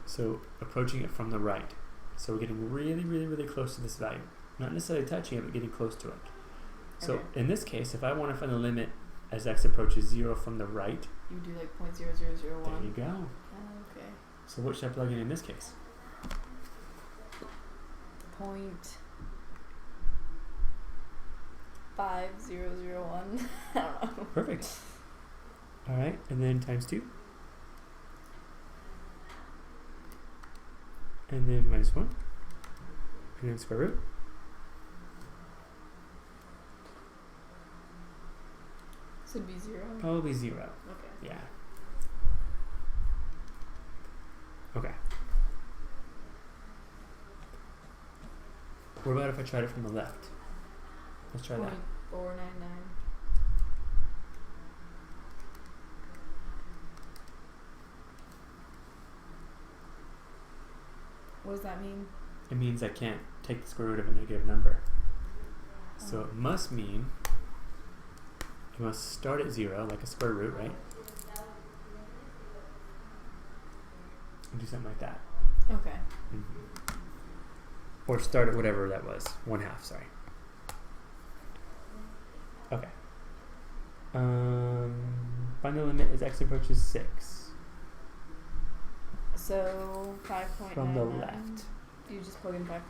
So approaching it from the right. So we're getting really, really, really close to this value. Not necessarily touching it, but getting close to it. So Okay. in this case, if I want to find the limit as x approaches 0 from the right, You do like 0.0001. there you go. Oh, okay. So what should I plug in this case? 0.5001. I don't know. Perfect. All right, and then times 2. And then -1. And then square root. So it'd be 0. Probably 0. Okay. Yeah. Okay. What about if I tried it from the left? Let's try that. 0.499. What does that mean? It means I can't take the square root of a negative number. So it must mean it must start at 0, like a square root, right? And do something like that. Okay. Mm-hmm. Or start at whatever that was. 1/2, sorry. Okay. Find the limit as x approaches 6 So 5.99. from the left. You just plug in 5.99.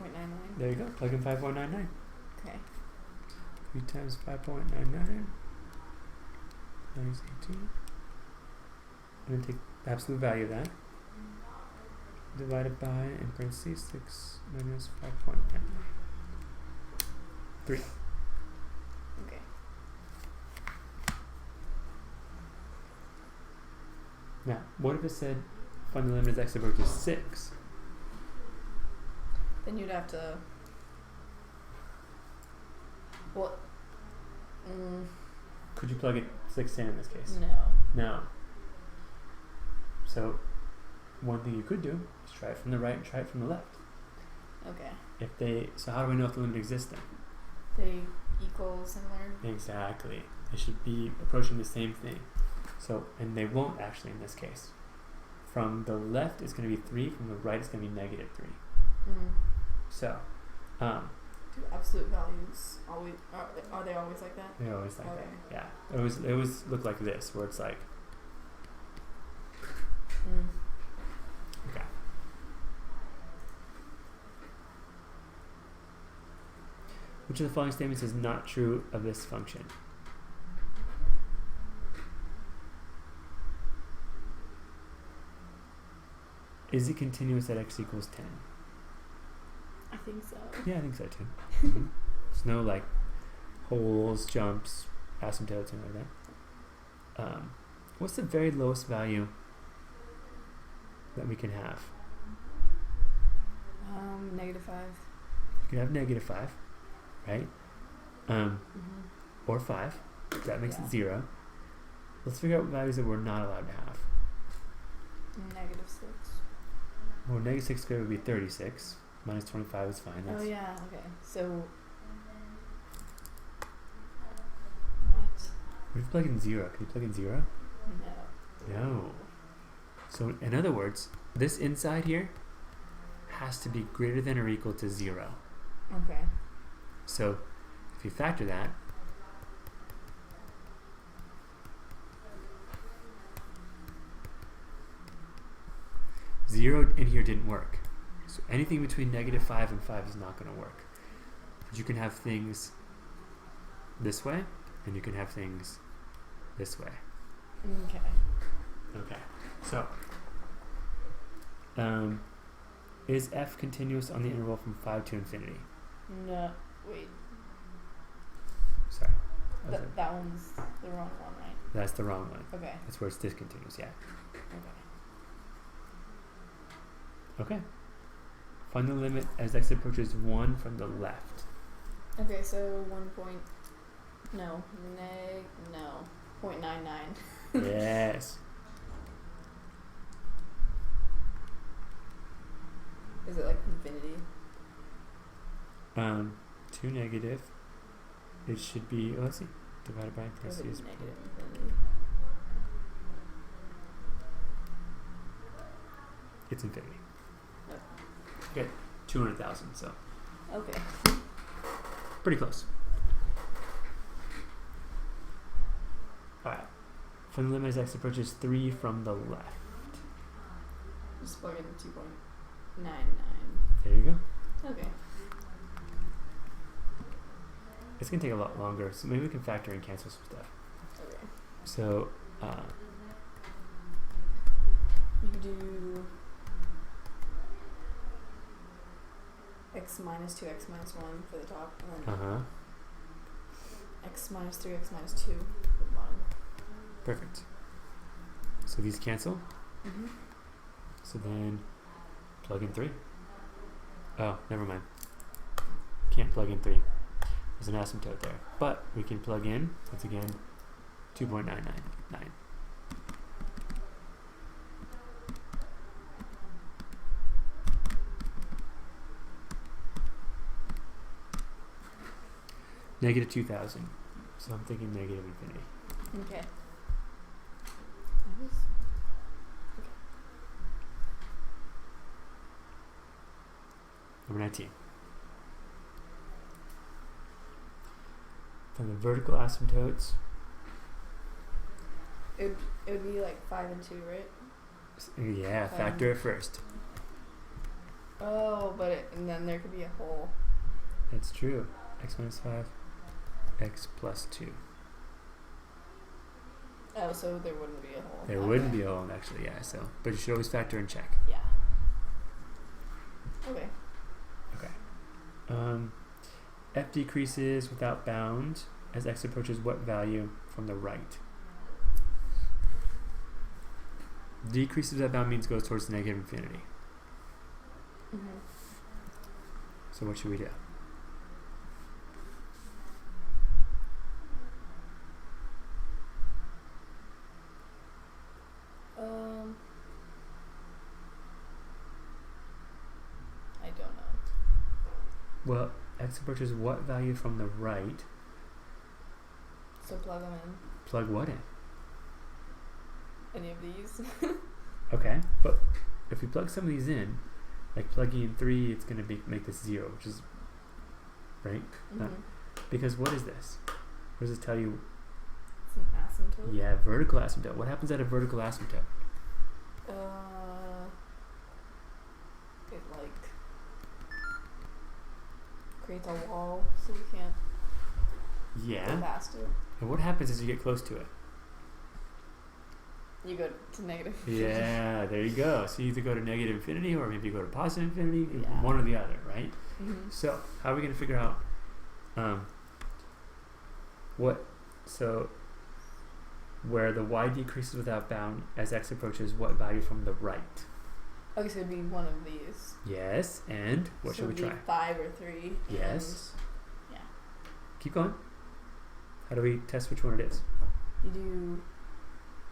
There you go. Plug in 5.99. Okay. 3 times 5.99 minus 18. I'm going to take the absolute value of that. Divided by, in parentheses, 6 minus 5.99. 3. Okay. Now, what if it said find the limit as x approaches 6? Then you'd have to. What? Could you plug it 6 in this case? No. No. So, one thing you could do is try it from the right and try it from the left. Okay. So how do we know if the limit exists then? They equal, similar. Exactly. They should be approaching the same thing. So, and they won't actually in this case. From the left it's going to be 3, from the right it's going to be negative 3. So, do absolute values always are they always like that? they're always like Okay. that. Yeah. They always look like this, where it's like, okay. Which of the following statements is not true of this function? Is it continuous at x equals 10? I think so. Yeah, I think so too. There's no like holes, jumps, asymptotes, anything like that. What's the very lowest value that we can have? -5. You can have -5, right? Or 5. That makes it 0. Let's figure out values that we're not allowed to have. -6. Well, -6 squared would be 36. Minus 25 is fine. That's yeah, okay. So what? What if you plug in 0? Can you plug in 0? No. No. So in other words, this inside here has to be greater than or equal to 0. Okay. So if you factor that, zero in here didn't work. So anything between -5 and 5 is not going to work. But you can have things this way, and you can have things this way. Okay. Okay. So, is f continuous on the interval from 5 to infinity? No. Wait. Sorry. That one's the wrong one, right? That's the wrong one. Okay. That's where it's discontinuous, yeah. Okay. Okay. Find the limit as x approaches 1 from the left. Okay, so 0.99. Yes. Is it like infinity? 2 negative. It should be, let's see, divided by Or is it parentheses. negative infinity? It's infinity. Oh. Okay, 200,000, so Okay. pretty close. Alright. Find the limit as x approaches 3 from the left. Just plug in 2.99. There you go. Okay. It's going to take a lot longer, so maybe we can factor and cancel some stuff. Okay. So, You could do x minus 2, x minus 1 for the top, and then x minus 3, x minus 2 for the bottom. Perfect. So these cancel. Mm-hmm. So then plug in 3. Oh, never mind. Can't plug in 3. There's an asymptote there. But we can plug in, once again, 2.999. Negative 2,000. So I'm thinking negative infinity. Okay. Number 19. From the vertical asymptotes. It would be like 5 and 2, right? Yeah, factor it first. Oh, and then there could be a whole. That's true. X minus 5, x plus 2. Oh, so there wouldn't be a whole. There wouldn't be a whole, actually, yeah. So, but you should always factor and check. Yeah. Okay. F decreases without bound as x approaches what value from the right? Decreases without bound means goes towards negative infinity. Mm-hmm. So what should we do? I don't know. Well, x approaches what value from the right? So plug them in. Plug what in? Any of these. Okay, but if we plug some of these in, like plugging in 3, it's going to make this 0, which is right. Mm-hmm. Because what is this? What does this tell you? It's an asymptote. Yeah, vertical asymptote. What happens at a vertical asymptote? It like creates a wall so you can't go past it. And what happens as you get close to it? You go to negative. Yeah, there you go. So you either go to negative infinity or maybe you go to positive infinity, Yeah. one or the other, right? Mm-hmm. So how are we going to figure out where the y decreases without bound as x approaches what value from the right? Okay, so it'd be one of these. Yes, and what so should we try? 5 or 3. Yes. And yeah. Keep going. How do we test which one it is? You do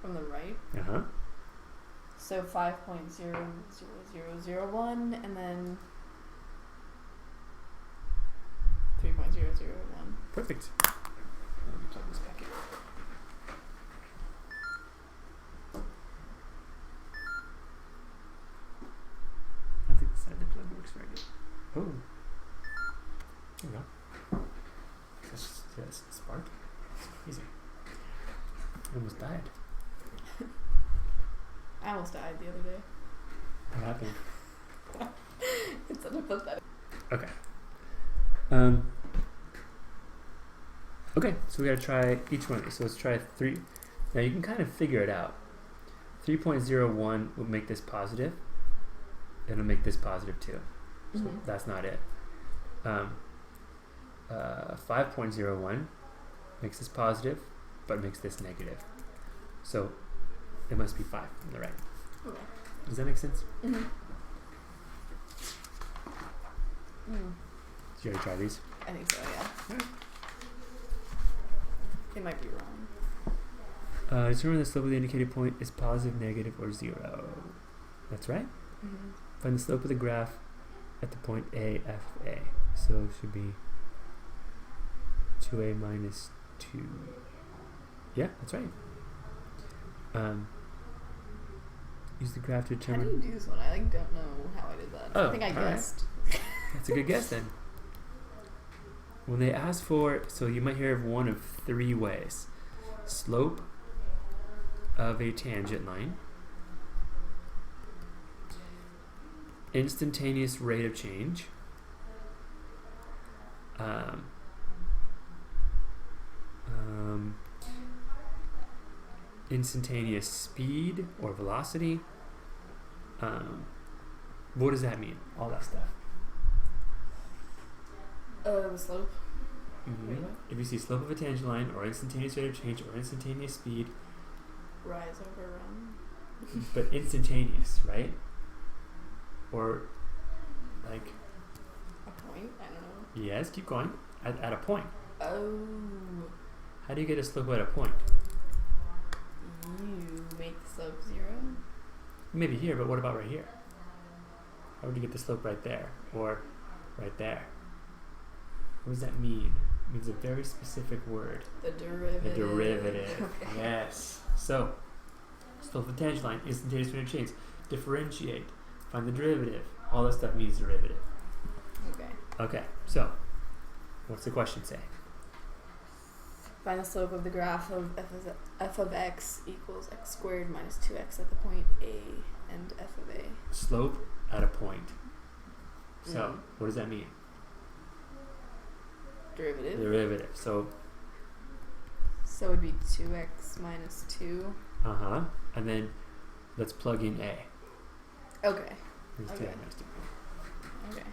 from the right. Uh-huh. So 5.00001 and then 3.001. Perfect. Let me plug this back in. I don't think the side of the plug works very good. Oh. There we go. That's spark. It's crazy. I almost died. I almost died the other day. What happened? It's such a pathetic. Okay. Okay, so we gotta try each one of these. So let's try 3. Now you can kind of figure it out. 3.01 will make this positive. It'll make this positive too. So Mm-hmm. that's not it. 5.01 makes this positive, but makes this negative. So it must be 5 on the right. Okay. Does that make sense? Mm-hmm. Mm. Did you already try these? I think so, yeah. Alright. It might be wrong. Determine the slope of the indicated point is positive, negative, or 0. That's right. Mm-hmm. Find the slope of the graph at the point A, F, A. So it should be 2A minus 2. Yeah, that's right. Use the graph to How determine... do you do this one? I don't know how I did that. Oh, I think I alright. guessed. That's a good guess then. When they ask for... So you might hear of one of 3 ways. Slope of a tangent line. Instantaneous rate of change. Instantaneous speed or velocity. What does that mean? All that stuff. The slope. Mm-hmm. If you see slope of a tangent line or instantaneous rate of change or instantaneous speed, Rise over run. but instantaneous, right? Or like, A point? I don't know. yes, keep going. At a point. Oh. How do you get a slope at a point? You make the slope 0? Maybe here, but what about right here? How would you get the slope right there? Or right there? What does that mean? It means a very specific word. The derivative. The derivative. Okay. Yes. So, slope of the tangent line, instantaneous rate of change. Differentiate. Find the derivative. All that stuff means derivative. Okay. Okay, so, what's the question say? Find the slope of the graph of f of x equals x squared minus 2x at the point A and f of A. Slope at a point. So, what does that mean? Derivative. Derivative. So it would be 2x minus 2. And then let's plug in A. Okay. Here's 2x minus 2. Okay.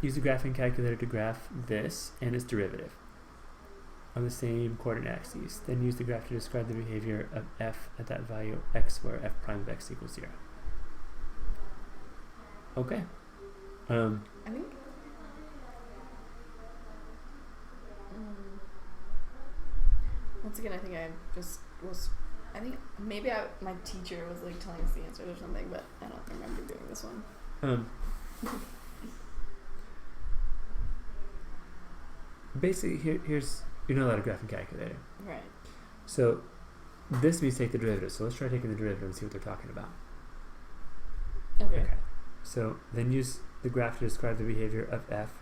Use the graphing calculator to graph this and its derivative on the same coordinate axes. Then use the graph to describe the behavior of f at that value x where f prime of x equals 0. Okay. I think. Once again, I think I just was. I think maybe my teacher was like telling us the answers or something, but I don't remember doing this one. Basically, here's you're not allowed a graphing calculator. Right. So this means take the derivative. So let's try taking the derivative and see what they're talking about. Okay. So then use the graph to describe the behavior of f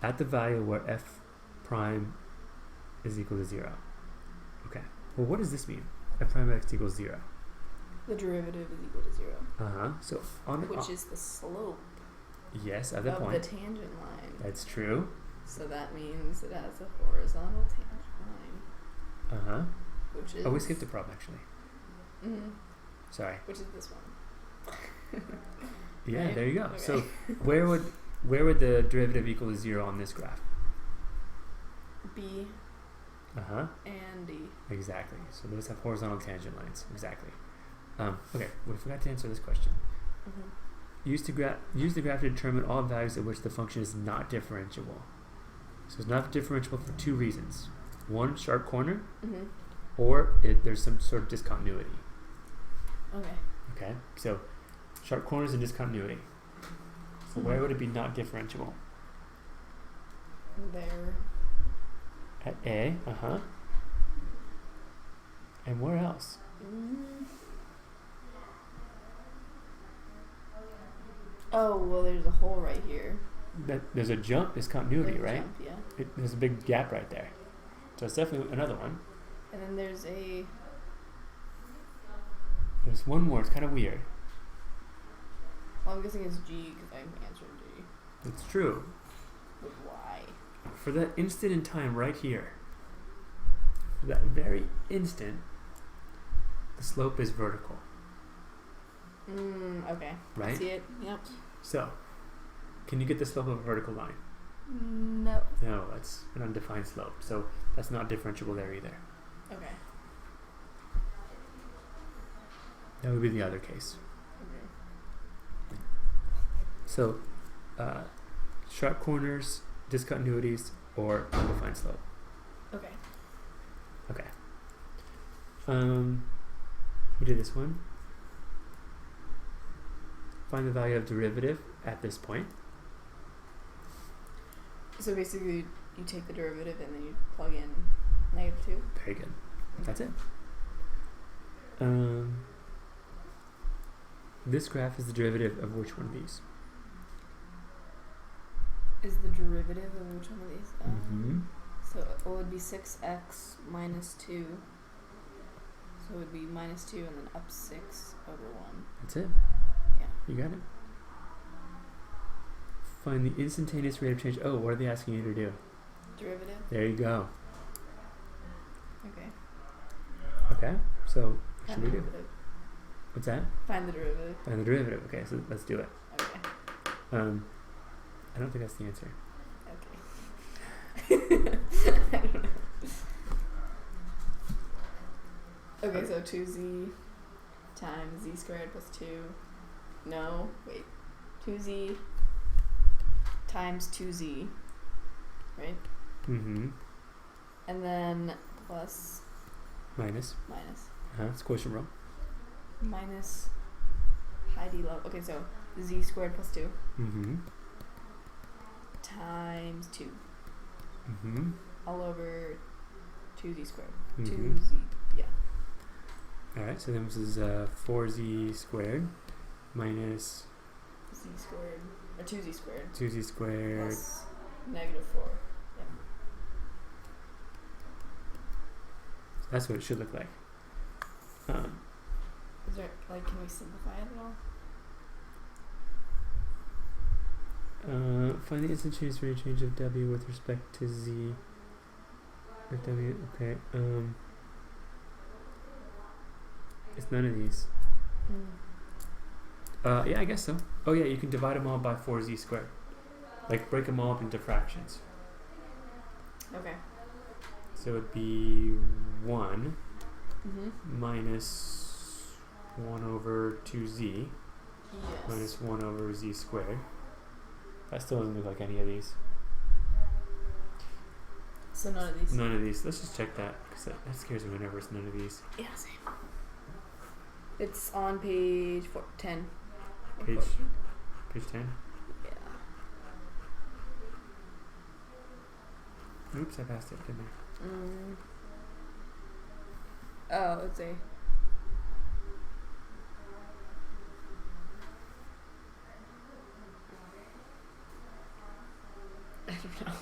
at the value where f prime is equal to 0. Okay. Well, what does this mean? F prime of x equals 0. The derivative is equal to 0. So on which is the slope. Yes, at the of point. the tangent line. That's true. So that means it has a horizontal tangent line. Which is. Oh, we skipped the problem actually. Sorry. Which is this one. Yeah, right? there you go. Okay. So where would the derivative equal to 0 on this graph? B. And D. Exactly. So those have horizontal tangent lines. Exactly. Okay, we forgot to answer this question. Use the graph to determine all values at which the function is not differentiable. So it's not differentiable for two reasons. One, sharp corner, or there's some sort of discontinuity. Okay. So sharp corners and discontinuity. So where would it be not differentiable? There. At A. And where else? Oh, well, there's a hole right here. There's a jump, discontinuity, right? Jump, yeah. There's a big gap right there. So it's definitely another one. And then there's There's one more. It's kind of weird. Well, I'm guessing it's G because I answered G. It's true. But why? For that instant in time right here, for that very instant, the slope is vertical. Okay. Right? See it? Yep. So, can you get the slope of a vertical line? No. No, that's an undefined slope. So that's not differentiable there either. Okay. That would be the other case. Okay. So, sharp corners, discontinuities, or undefined slope. Okay. Okay. We did this one. Find the value of derivative at this point. So basically, you take the derivative and then you plug in -2. Very good. That's it. This graph is the derivative of which one of these? Is the derivative of which one of these? So it would be 6x minus 2. So it would be -2 and then up 6 over 1. That's it. Yeah. You got it. Find the instantaneous rate of change. Oh, what are they asking you to do? Derivative? There you go. Okay. Okay, so what should Find we the do? derivative. What's that? Find the derivative. Find the derivative. Okay, so let's do it. Okay. I don't think that's the answer. Okay. I don't know. Okay, so 2z times z squared plus 2. No, wait. 2z times 2z, right? And then plus Minus. It's quotient rule. Minus high d low. Okay, so z squared plus 2 times 2 all over 2z squared. 2z, yeah. Alright, so then this is 4z squared minus z squared, or 2z squared. 2z squared -4. Yep. That's what it should look like. Is there, like, can we simplify it at all? Find the instantaneous rate of change of W with respect to Z. Or W, okay. It's none of these. Yeah, I guess so. Oh yeah, you can divide them all by 4Z squared. Like, break them all up into fractions. Okay. So it would be 1 Mm-hmm. minus 1 over 2Z Yes. minus 1 over Z squared. That still doesn't look like any of these. So none of these? None of these. Let's just check that, because that scares me whenever it's none of these. Yeah, same. It's on page 10. Page 10? Yeah. Oops, I passed it, didn't I? Oh, it's a... I don't know.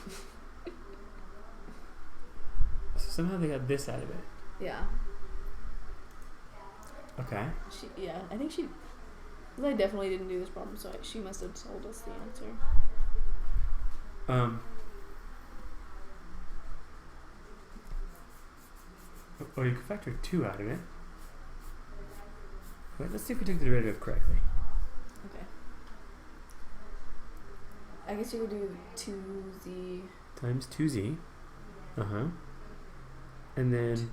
So somehow they got this out of it. Yeah. Okay. I think she... I definitely didn't do this problem, so she must have told us the answer. Or you could factor 2 out of it. Wait, let's see if we took the derivative correctly. Okay. I guess you could do 2z... Times 2z. Uh-huh. And then...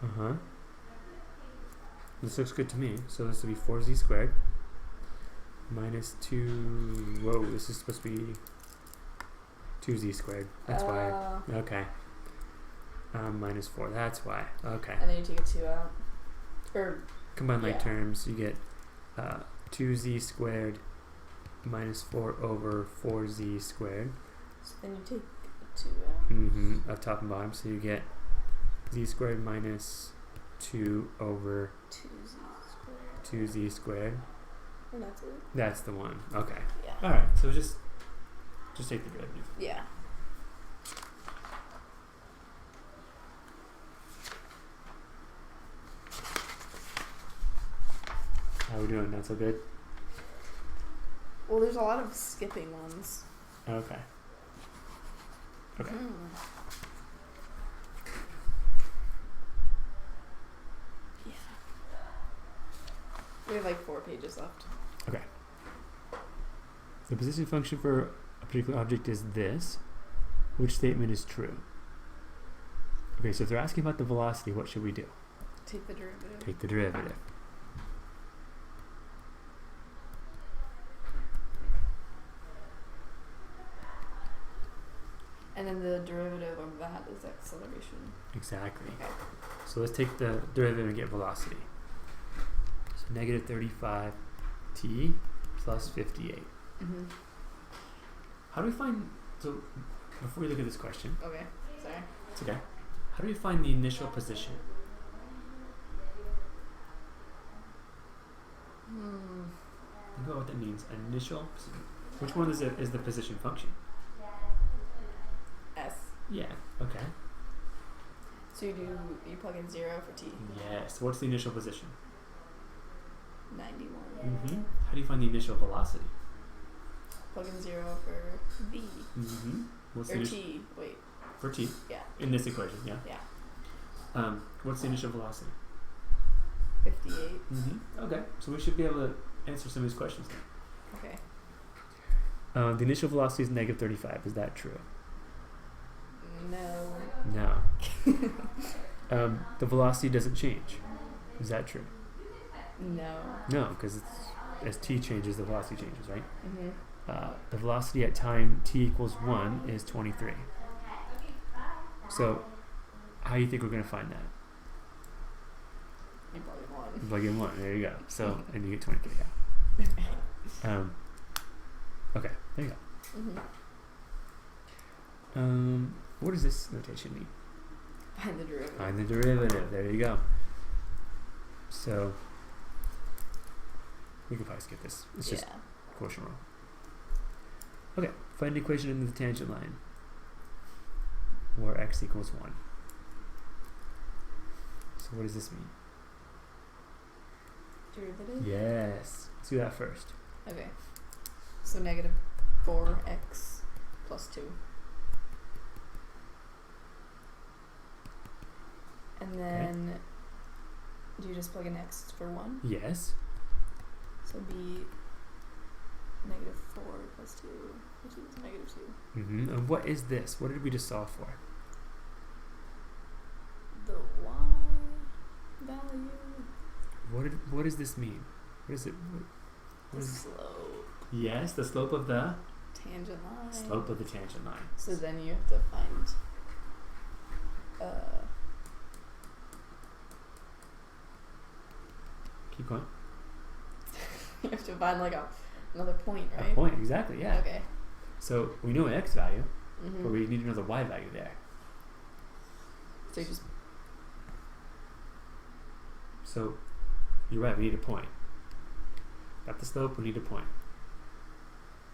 Uh-huh. This looks good to me. So this will be 4z squared. Minus 2... Whoa, this is supposed to be 2z squared. That's why. Okay. Minus 4. That's why. Okay. And then you take a 2 out. Or... Combine like terms, you get 2z squared minus 4 over 4z squared. So then you take a 2 out. Mm-hmm. Up top and bottom. So you get z squared minus 2 over 2z squared. And that's it? That's the one. Okay. Yeah. Alright, so just take the derivative. Yeah. How are we doing? Not so good? Well, there's a lot of skipping ones. Okay. Okay. Yeah. We have like 4 pages left. Okay. The position function for a particular object is this. Which statement is true? Okay, so if they're asking about the velocity, what should we do? Take the derivative. Take the derivative. And then the derivative of that is acceleration. Exactly. Okay. So let's take the derivative and get velocity. So negative 35 t plus 58. Mm-hmm. How do we find... So before we look at this question... Okay, sorry. It's okay. How do we find the initial position? Think about what that means. Initial... Which one is the position function? S. Yeah, okay. So you plug in 0 for t. Yes. What's the initial position? 91. Mm-hmm. How do you find the initial velocity? Plug in 0 for v. Mm-hmm. What's Or the t. Wait. For t? Yeah. In this equation, yeah? Yeah. What's the initial velocity? 58. Mm-hmm. Okay. So we should be able to answer some of these questions now. Okay. The initial velocity is negative 35. Is that true? No. No. The velocity doesn't change. Is that true? No. No, because as t changes, the velocity changes, right? Mm-hmm. The velocity at time t equals 1 is 23. So, how do you think we're going to find that? You plug in 1. Plug in 1. There you go. So, and you get 23. Yeah. Okay. There you go. Mm-hmm. What does this notation mean? Find the derivative. Find the derivative. There you go. So, We can probably skip this. It's yeah. just quotient rule. Okay, find the equation in the tangent line where x equals 1. So what does this mean? Derivative? Yes. Let's do that first. Okay. So negative 4x plus 2. And then do you just plug in x for 1? Yes. So it'd be negative 4 plus 2, which is negative 2. Mm-hmm. And what is this? What did we just solve for? The y value. What does this mean? What is it? What The is slope. Yes, the slope of the Tangent line. slope of the tangent line. So then you have to find Keep going. you have to find like another point, right? A point, exactly, yeah. Okay. So we know x value, Mm-hmm. but we need to know the y value there. So you just So you're right, we need a point. Got the slope, we need a point.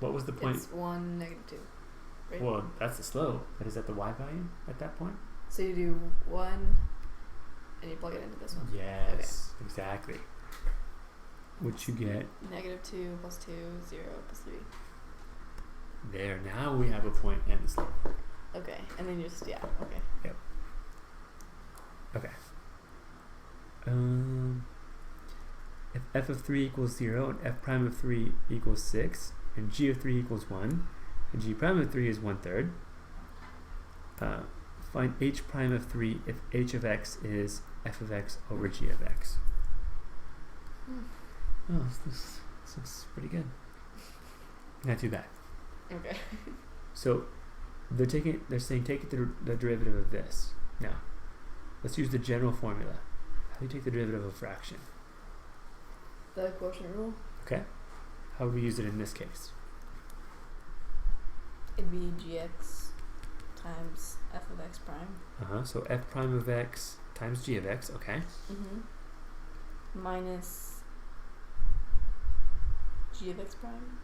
What was the point? it's 1, negative 2. Right? Well, that's the slope, but is that the y value at that point? So you do 1 and you plug it into this one. Yes, exactly. What you get Negative 2 plus 2, 0 plus 3. there. Now we have a point and the slope. Okay. And then you just, yeah, okay. Okay. If f of 3 equals 0 and f prime of 3 equals 6 and g of 3 equals 1 and g prime of 3 is 1/3, find h prime of 3 if h of x is f of x over g of x. Oh, this looks pretty good. Not too bad. Okay. So they're saying take the derivative of this. Now, let's use the general formula. How do you take the derivative of a fraction? The quotient rule? Okay. How would we use it in this case? It'd be gx times f of x prime. So f prime of x times g of x, okay. Minus g of x prime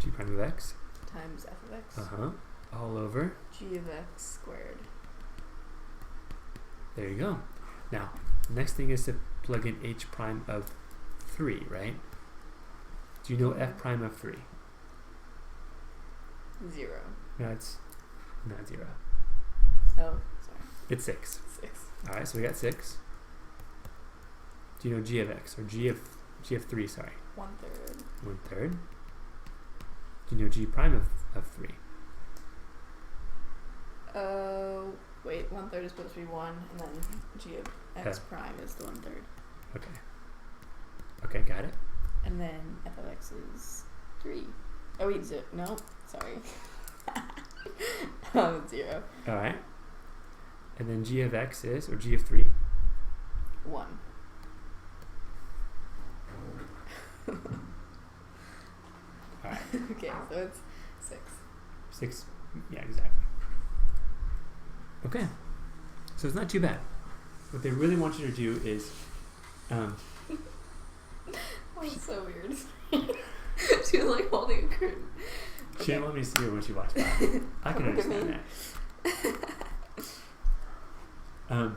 G prime of x. times f of x. All over. G of x squared. There you go. Now, the next thing is to plug in h prime of 3, right? Do you know f prime of 3? 0. No, it's not 0. Oh, sorry. It's 6. 6. Alright, so we got 6. Do you know g of x? Or g of 3, sorry. 1/3. 1/3. Do you know g prime of 3? Wait, 1/3 is supposed to be 1, and then g of x prime is the 1/3. Okay. Okay, got it. And then f of x is 3. Oh wait, no, sorry. 0. Alright. And then g of x is, or g of 3? 1. Alright. Okay, so it's 6. 6, yeah, exactly. Okay. So it's not too bad. What they really want you to do is, Oh, it's so weird. She was like holding a curtain. she didn't want me to see her when she watched that. I can Look at understand me. that.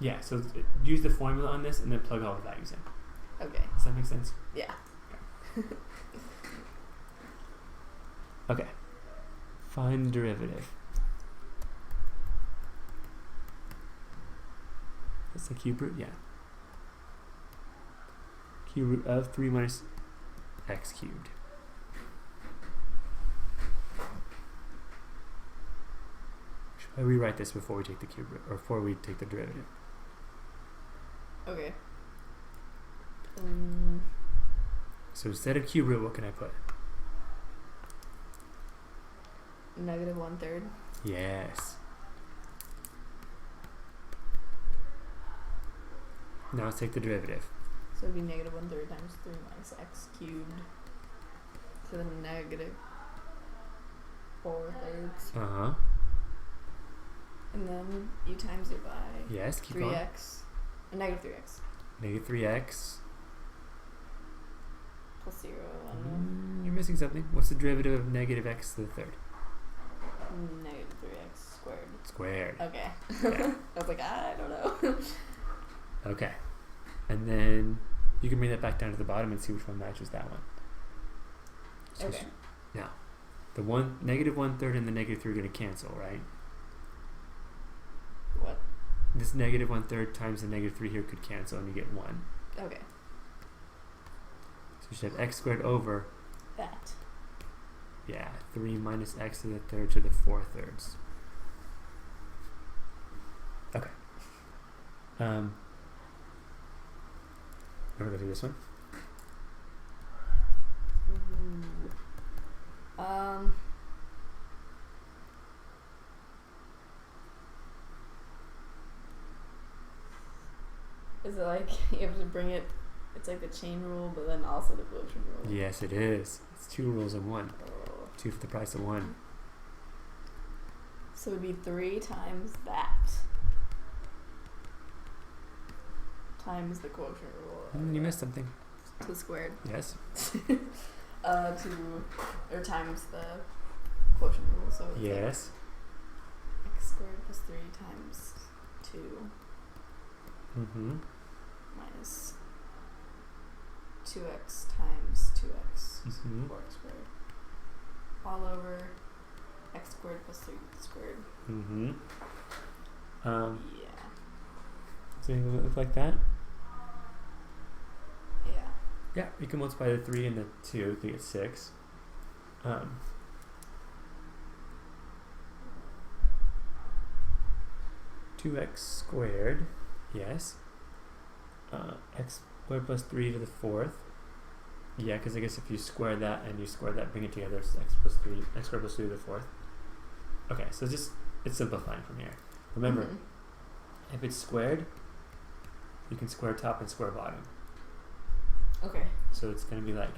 Yeah, so use the formula on this and then plug all the values in. Okay. Does that make sense? Yeah. Okay. Find the derivative. That's the cube root? Yeah. Cube root of 3 minus x cubed. Should I rewrite this before we take the cube root, or before we take the derivative? Okay. So instead of cube root, what can I put? Negative 1/3. Yes. Now let's take the derivative. So it'd be negative 1/3 times 3 minus x cubed. So then negative 4/3. And then you times it by Yes, keep going. 3x. Negative 3x. Negative 3x. plus 0. I don't know. You're missing something. What's the derivative of negative x to the third? Negative 3x squared. Squared. Okay. Yeah. I was like, I don't know. Okay. And then you can bring that back down to the bottom and see which one matches that one. So Okay. now, the negative 1/3 and the negative 3 are going to cancel, right? What? This negative 1/3 times the negative 3 here could cancel and you get 1. Okay. So you should have x squared over, That. yeah, 3 minus x to the third to the 4/3. Okay. I'm going to do this one. Is it like you have to bring it? It's like the chain rule, but then also the quotient rule. Yes, it is. It's 2 rules in 1. Oh. 2 for the price of 1. So it would be 3 times that times the quotient rule. You missed something. To squared. Yes. Or times the quotient rule. So it's Yes. like x squared plus 3 times 2 Mm-hmm. minus 2x times 2x Mm-hmm. 4x squared all over x squared plus 3 squared. Mm-hmm. Yeah. So it look like that? Yeah. Yeah, you can multiply the 3 and the 2 to get 6. 2x squared, yes. X squared plus 3 to the 4th. Yeah, because I guess if you square that and you square that, bring it together, it's x squared plus 3 to the 4th. Okay, so it's simplifying from here. Remember, if it's squared, you can square top and square bottom. Okay. So it's going to be like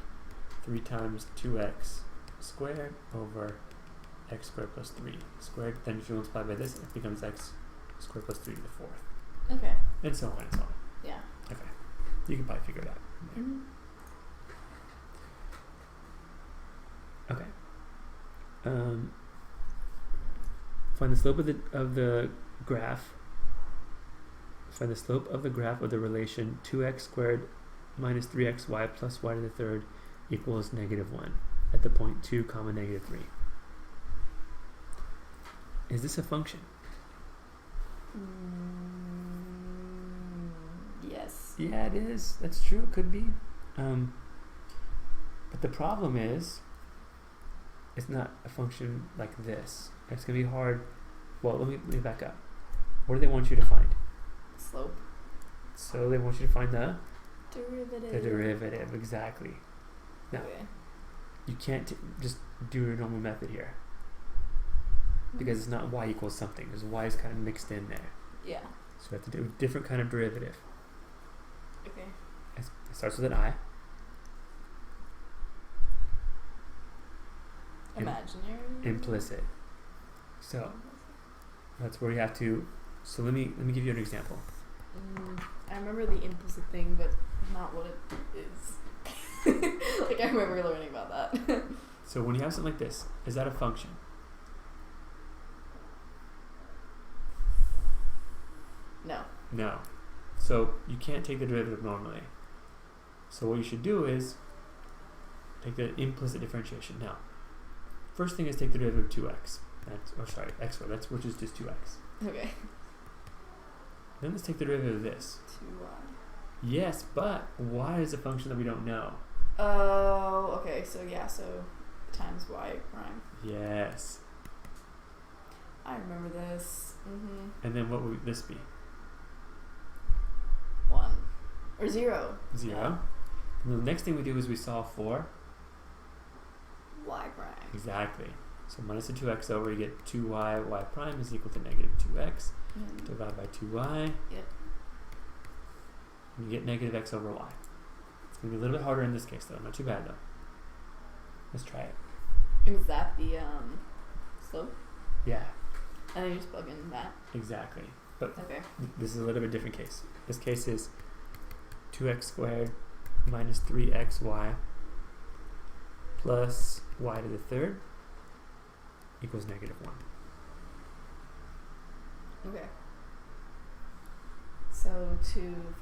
3 times 2x squared over x squared plus 3 squared. Then if you multiply by this, it becomes x squared plus 3 to the 4th. Okay. And so on and so on. Yeah. Okay. You can probably figure it out. Mm-hmm. Okay. Find the slope of the graph. Find the slope of the graph of the relation 2x squared minus 3xy plus y to the third equals negative 1 at the point 2 comma negative 3. Is this a function? Yes. Yeah, it is. That's true. It could be. But the problem is, it's not a function like this. It's going to be hard. Well, let me back up. What do they want you to find? Slope. So they want you to find the Derivative. derivative, exactly. Now, Okay. you can't just do your normal method here because it's not y equals something. Because y is kind of mixed in there. Yeah. So we have to do a different kind of derivative. Okay. It starts with an I. Imaginary. Implicit. So that's where you have to. So let me give you an example. I remember the implicit thing, but not what it is. Like I remember learning about that. So when you have something like this, is that a function? No. No. So you can't take the derivative normally. So what you should do is take the implicit differentiation. Now, first thing is take the derivative of 2x. X squared. That's which is just 2x. Okay. Then let's take the derivative of this. 2y. Yes, but y is a function that we don't know. Oh, okay. So yeah, so times y prime. Yes. I remember this. And then what would this be? 1 or 0. 0. Yeah. And the next thing we do is we solve for Y prime. exactly. So minus the 2x over, you get 2y, y prime is equal to negative 2x. Divide by 2y. Yep. And you get negative x over y. It's going to be a little bit harder in this case, though. Not too bad, though. Let's try it. Is that the slope? Yeah, And then you just plug in that. exactly. But Okay. this is a little bit different case. This case is 2x squared minus 3xy plus y to the third equals negative 1. Okay. So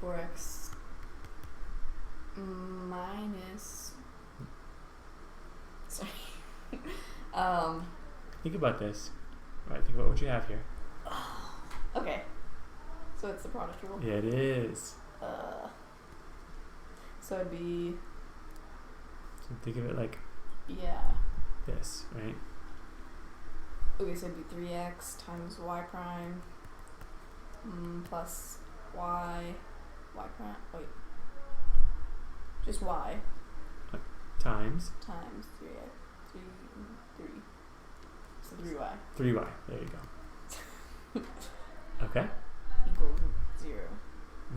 4x minus. Sorry. Think about this. Right, think about what you have here. Okay. So it's the product rule. Yeah, it is. So it'd be. So think of it like this, right? Okay, so it'd be 3x times y prime plus y prime. Wait. Just y Times times 3x. 3. So 3y 3y. There you go. Okay. equals 0.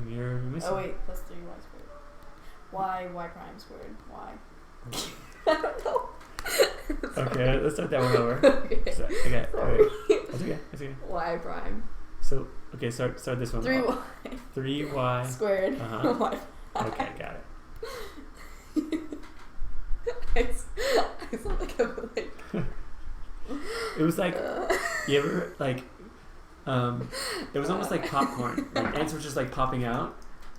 You're missing. Oh wait, plus 3y squared. Y prime squared. Y. I don't know. Okay, let's start that one over. Okay. So, okay. Sorry. Wait. That's okay. That's okay. Y prime. So okay, start this one. 3y 3y squared. Uh-huh. Y prime. Okay, got it. I sound like I'm like. It was like you ever like it was almost like popcorn. Like ants were just like popping out,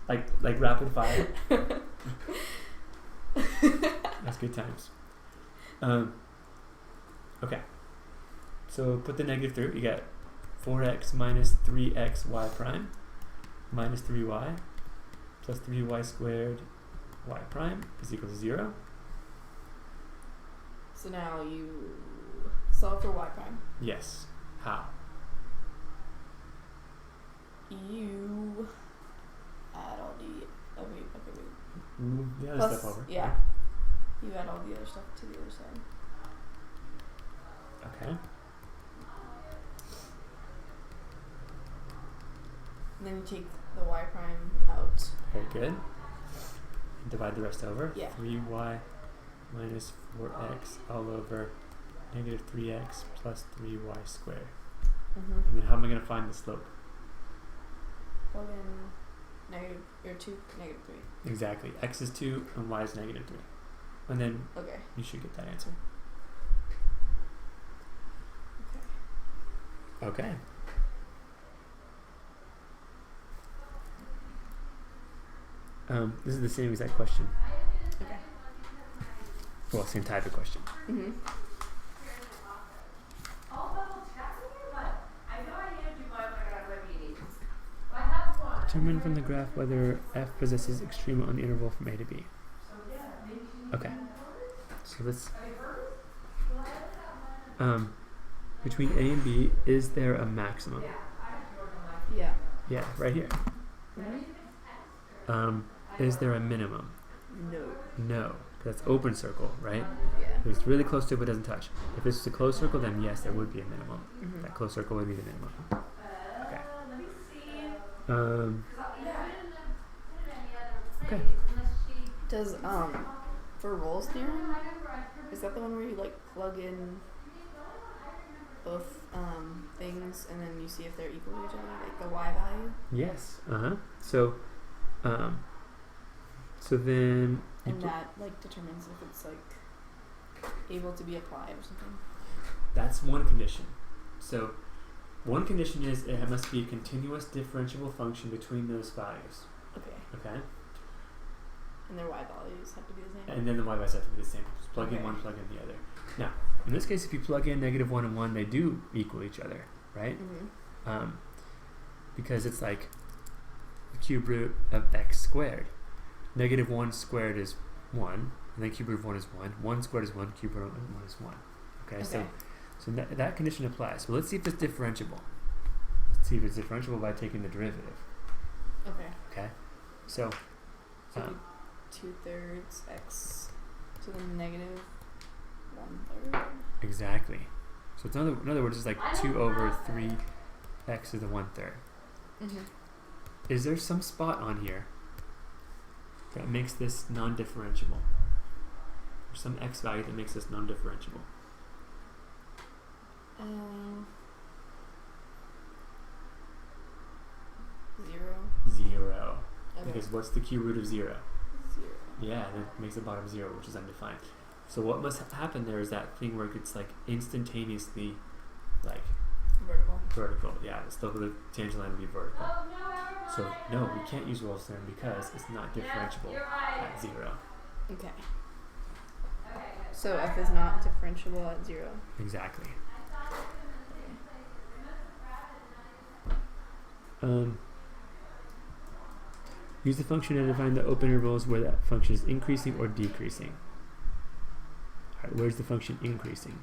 like rapid fire. That's good times. Okay. So put the negative through. You got 4x minus 3x y prime minus 3y plus 3y squared y prime is equal to 0. So now you solve for y prime. Yes. How? You add all the wait. Move the other Plus, stuff over. yeah. You add all the other stuff to the other side. Okay. And then you take the y prime out. Very good. And divide the rest over. Yeah. 3y minus 4x all over negative 3x plus 3y squared. Mm-hmm. And then how am I going to find the slope? Plug in -2, -3. Exactly. X is 2 and y is negative 3. And then Okay. you should get that answer. Okay. This is the same exact question. Okay. Well, same type of question. Mm-hmm. Determine from the graph whether f possesses extrema on the interval from a to b. Okay. So let's. Between a and b, is there a maximum? Yeah. Yeah, right here. Mm-hmm. Is there a minimum? No. No. That's open circle, right? Yeah. If it's really close to it but doesn't touch. If it's a closed circle, then yes, there would be a minimum. Mm-hmm. That closed circle would be the minimum. Okay. Okay. Does for Rolle's theorem, is that the one where you like plug in both things and then you see if they're equal to each other, like the y value? Yes. So then. And that like determines if it's like able to be applied or something. That's one condition. So one condition is it must be a continuous differentiable function between those values. Okay. Okay. And their y values have to be the same. And then the y values have to be the same. Just plug in Okay. one, plug in the other. Now, in this case, if you plug in -1 and 1, they do equal each other, right? Mm-hmm. Because it's like the cube root of x squared. -1 squared is 1, and then cube root of 1 is 1. 1 squared is 1, cube root of 1 is 1. Okay. So that condition applies. So let's see if it's differentiable. Let's see if it's differentiable by taking the derivative. Okay. Okay. So, So it'd be 2/3 x to the -1/3. exactly. So it's in other words, it's like 2 over 3 x to the 1/3. Mm-hmm. Is there some spot on here that makes this non-differentiable? Or some x value that makes this non-differentiable? 0. 0. Okay. Because what's the cube root of 0? 0. Yeah, that makes the bottom 0, which is undefined. So what must happen there is that thing where it's like instantaneously like vertical. Yeah, the slope of the tangent line will be vertical. So no, we can't use Rolle's theorem because it's not differentiable at 0. Okay. So f is not differentiable at 0. Exactly. Use the function to define the open intervals where that function is increasing or decreasing. Alright, where's the function increasing?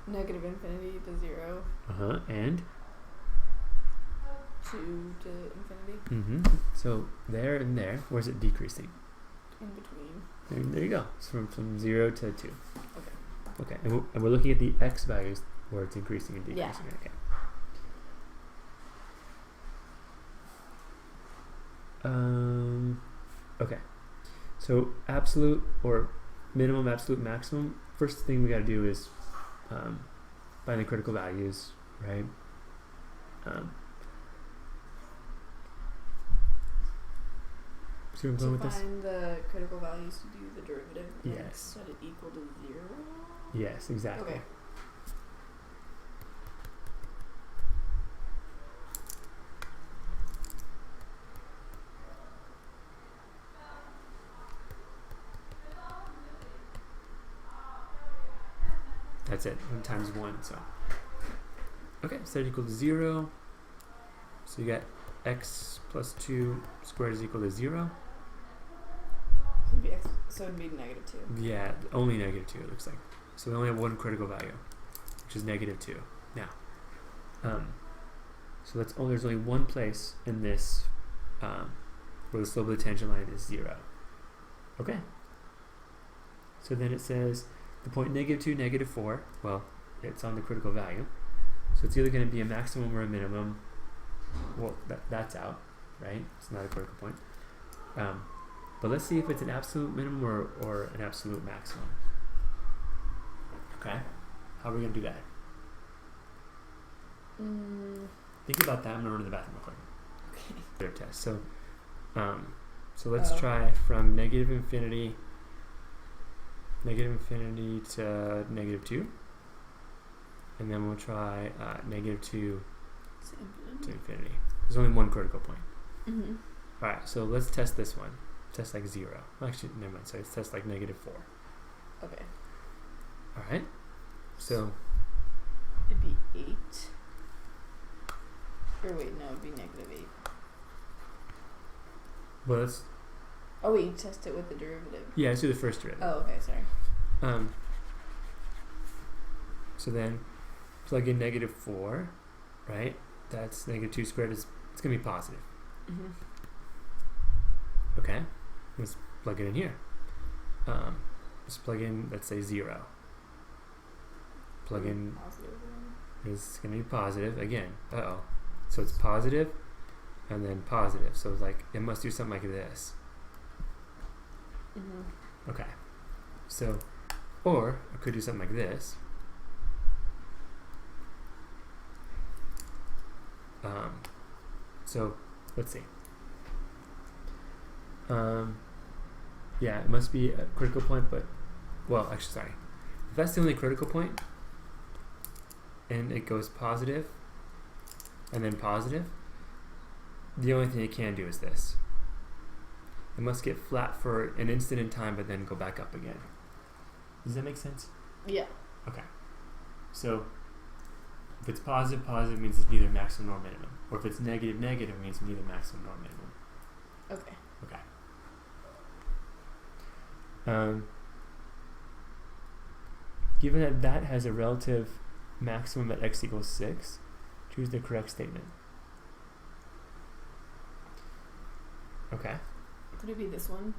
Negative infinity to 0. And? 2 to infinity. So there and there, where's it decreasing? In between. There you go. It's from 0 to 2. Okay. Okay, and we're looking at the x values where it's increasing and decreasing. Yeah. Okay. Okay. So absolute or minimum, absolute, maximum. First thing we got to do is find the critical values, right? See where I'm going with this? Find the critical values to do the derivative. Yes. Set it equal to 0. Yes, exactly. Okay. That's it. 1 times 1. So okay, set it equal to 0. So you got x plus 2 squared is equal to 0. So it'd be negative 2. Yeah, only negative 2 it looks like. So we only have one critical value, which is negative 2. Now, so there's only one place in this where the slope of the tangent line is 0. Okay. So then it says the point negative 2, negative 4. Well, it's on the critical value, so it's either going to be a maximum or a minimum. Well, that's out, right? It's not a critical point. But let's see if it's an absolute minimum or an absolute maximum. Okay, how are we going to do that? Think about that. I'm going to run to the bathroom real quick. Okay. Their test. So let's try from negative infinity to negative 2. And then we'll try negative 2 to infinity. There's only one critical point. Alright, so let's test this one. Test like 0. Actually, never mind. So let's test like negative 4. Okay. Alright. So it'd be 8. Or wait, no, it'd be negative 8. Well, let's... Oh wait, you test it with the derivative. Yeah, let's do the first derivative. Oh, okay, sorry. So then plug in negative 4, right? That's negative 2 squared. It's going to be positive. Okay, let's plug it in here. Let's plug in, let's say 0. Plug in, it's going to be positive again. So it's positive and then positive. So it's like, it must do something like this. Okay, so, or it could do something like this. So let's see. Yeah, it must be a critical point, but, well, actually, sorry. If that's the only critical point, and it goes positive, and then positive, the only thing it can do is this. It must get flat for an instant in time, but then go back up again. Does that make sense? Yeah. Okay. So, if it's positive, positive means it's neither maximum nor minimum. Or if it's negative, negative means neither maximum nor minimum. Okay. Okay. Given that has a relative maximum at x equals 6, choose the correct statement. Okay. Could it be this one?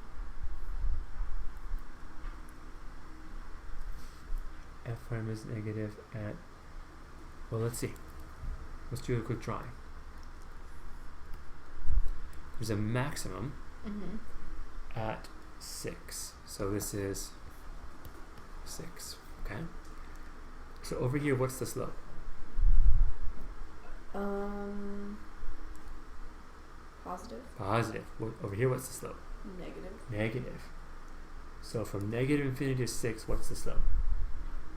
F prime is negative at, well, let's see. Let's do a quick drawing. There's a maximum at 6. So this is 6. Okay. So over here, what's the slope? Positive. Positive. Over here, what's the slope? Negative. Negative. So from negative infinity to 6, what's the slope?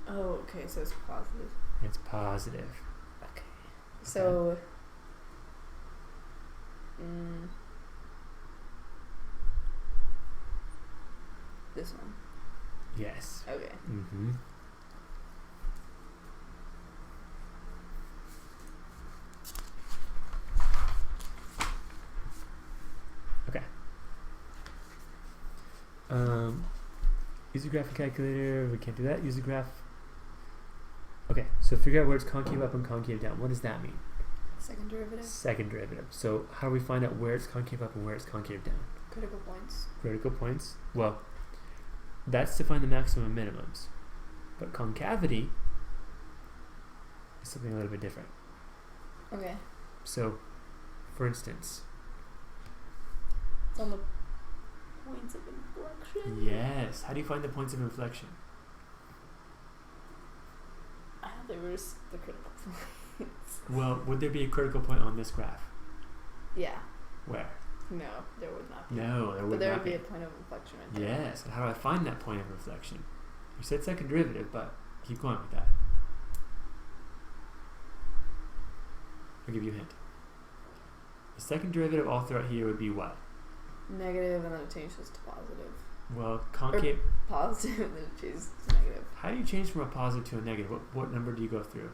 Oh, okay, so it's positive. It's positive. Okay. So, this one. Yes. Okay. Mm-hmm. Okay. Use a graph calculator. We can't do that. Use a graph. Okay, so figure out where it's concave up and concave down. What does that mean? Second derivative. Second derivative. So how do we find out where it's concave up and where it's concave down? Critical points. Critical points. Well, that's to find the maximum and minimums. But concavity is something a little bit different. Okay. So, for instance, It's on the points of inflection. yes. How do you find the points of inflection? I thought they were just the critical points. Well, would there be a critical point on this graph? Yeah. Where? No, there would not be. No, there would But there not would be a point of inflection right there. Yes. And how do I find that point of inflection? You said second derivative, but keep going with that. I'll give you a hint. The second derivative all throughout here would be what? Negative, and then it changes to positive. Well, concave. Positive, and then it changes to negative. How do you change from a positive to a negative? What number do you go through?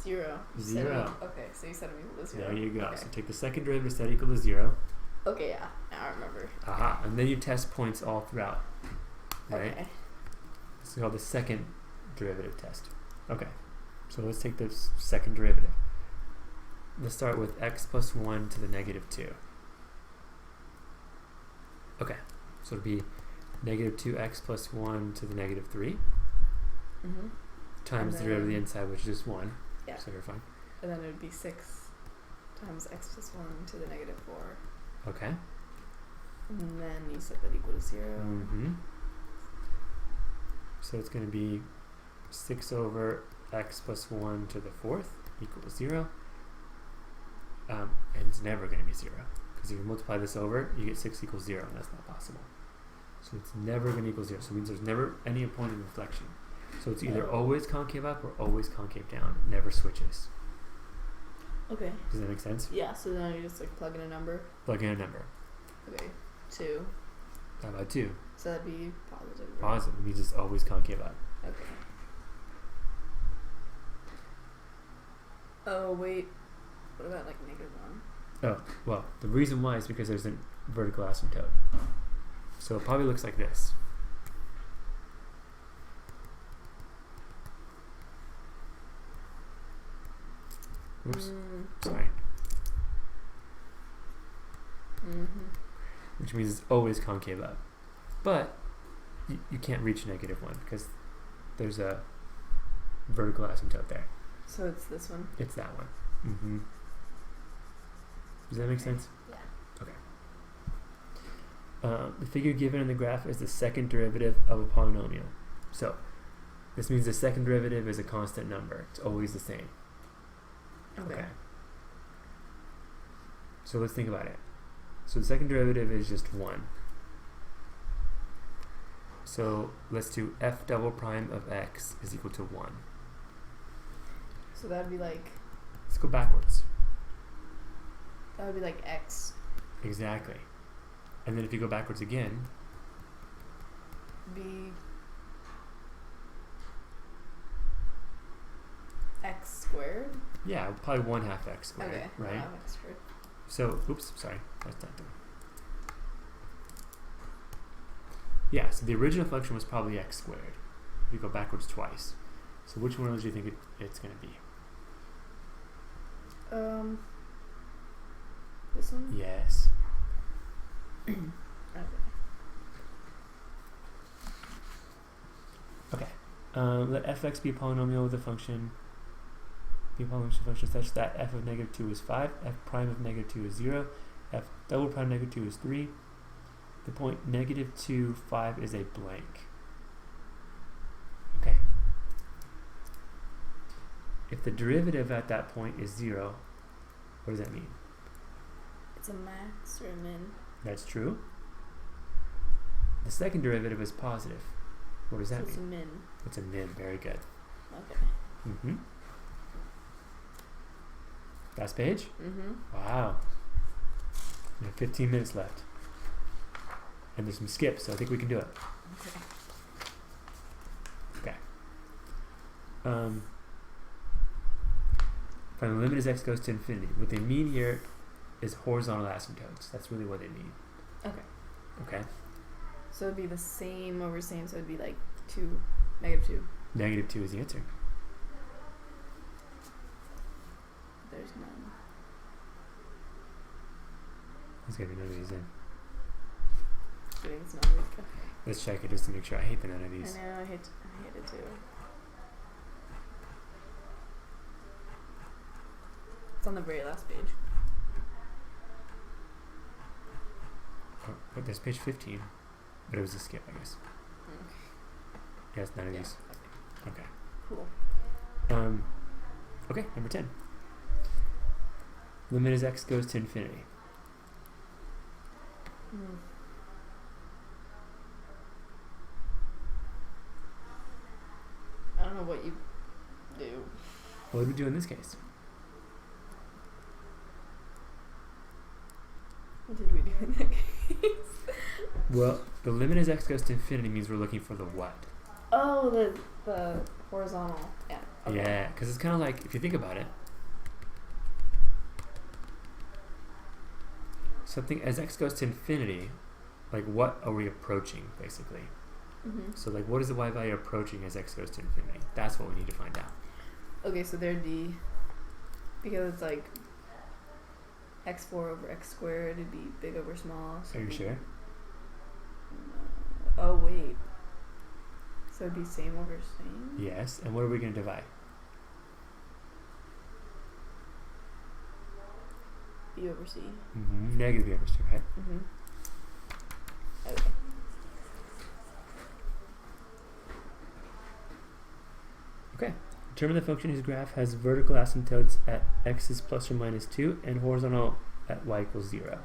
0. You said Zero. okay, so you said it equal to 0. There you go. Okay. So take the second derivative, set equal to 0. Okay, yeah. Now I remember. Aha. And then you test points all throughout. Right? Okay. This is called the second derivative test. Okay. So let's take the second derivative. Let's start with x plus 1 to the negative 2. Okay. So it'll be negative 2x plus 1 to the negative 3 Mm-hmm. times the derivative of the inside, which is just 1. Yeah. So you're fine. And then it would be 6 times x plus 1 to the negative 4. Okay. And then you set that equal to 0. Mm-hmm. So it's going to be 6 over x plus 1 to the 4th equal to 0. And it's never going to be 0. Because if you multiply this over, you get 6 equals 0, and that's not possible. So it's never going to equal 0. So it means there's never any point of inflection. So it's either always concave up or always concave down. It never switches. Okay. Does that make sense? Yeah, so now you just like plug in a number. Plug in a number. Okay. 2. How about 2? So that'd be positive. Right? Positive. It means it's always concave up. Okay. Oh, wait. What about like negative 1? Oh, well, the reason why is because there's a vertical asymptote. So it probably looks like this. Oops, sorry. Mm-hmm. Which means it's always concave up. But you can't reach negative 1 because there's a vertical asymptote there. So it's this one? It's that one. Mm-hmm. Does that make sense? Yeah. Okay. The figure given in the graph is the second derivative of a polynomial. So this means the second derivative is a constant number. It's always the same. Okay. So let's think about it. So the second derivative is just 1. So let's do f double prime of x is equal to 1. So that would be like... Let's go backwards. That would be like x. Exactly. And then if you go backwards again, Be... x squared? yeah, probably 1/2 x squared, Okay. right? 1/2 x squared. So, oops, sorry, that's not done. Yeah, so the original function was probably x squared. If you go backwards twice. So which one of those do you think it's going to be? This one? Yes. Okay. Okay. Let fx be a polynomial with a function. Be a polynomial function such that f of negative 2 is 5, f prime of negative 2 is 0, f double prime of negative 2 is 3. The point negative 2, 5 is a blank. Okay. If the derivative at that point is 0, what does that mean? It's a max or a min? That's true. The second derivative is positive. What does that It's a mean? min. It's a min. Very good. Okay. Mm-hmm. Last page? Mm-hmm. Wow. We have 15 minutes left. And there's some skips, so I think we can do it. Okay. Okay. Find the limit as x goes to infinity. What they mean here is horizontal asymptotes. That's really what they mean. Okay. Okay? So it'd be the same over same, so it'd be like 2, -2. Negative 2 is the answer. There's none. There's going to be none of these in. Kidding, it's not really okay. Let's check it just to make sure. I hate the none of I these. know, I hate it too. It's on the very last page. Oh, but there's page 15. But it was a skip, I guess. Okay. Yes, none of Yeah. these. Okay. Cool. Okay, number 10. Limit as x goes to infinity. Hmm. I don't know what you do. What do we do in this case? What did we do in that case? Well, the limit as x goes to infinity means we're looking for the what? Oh, the horizontal. Yeah. Okay. Yeah, because it's kind of like, if you think about it, something as x goes to infinity, like what are we approaching, basically? Mm-hmm. So like, what is the y value approaching as x goes to infinity? That's what we need to find out. Okay, so there'd be, because it's like x4 over x squared, it'd be big over small. So Are you sure? Oh, wait. So it'd be same over same? Yes, and what are we going to divide? B over c. Mm-hmm. Negative b over c, right? Mm-hmm. Okay. Okay. Determine the function whose graph has vertical asymptotes at x is plus or minus 2 and horizontal at y equals 0.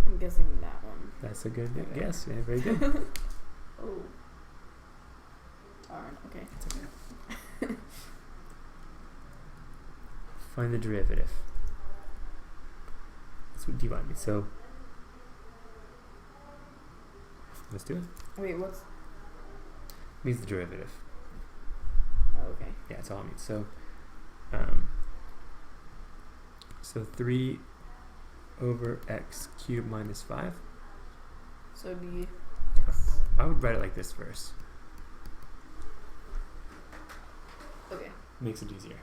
I'm guessing that one. That's a good Okay. guess. Yeah, very good. Oh. Darn. Okay. That's okay. Find the derivative. That's what dy means. So let's do it. Wait, what's... Means the derivative. Oh, okay. Yeah, that's all it means. So, so 3 over x cubed minus 5. So it'd be x... I would write it like this first. Okay. Makes it easier.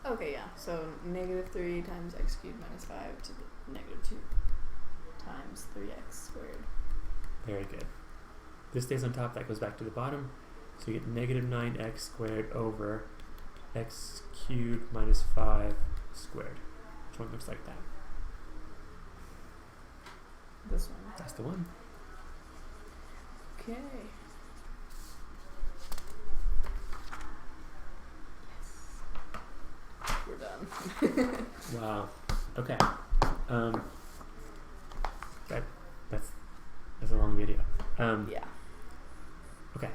Okay, yeah. So -3 times x cubed minus 5 to the -2 times 3x squared. Very good. This stays on top, that goes back to the bottom. So you get -9x squared over x cubed minus 5 squared. Which one looks like that? This one. That's the one. Okay. Yes. We're done. Wow. Okay. That's a long video. Yeah. Okay.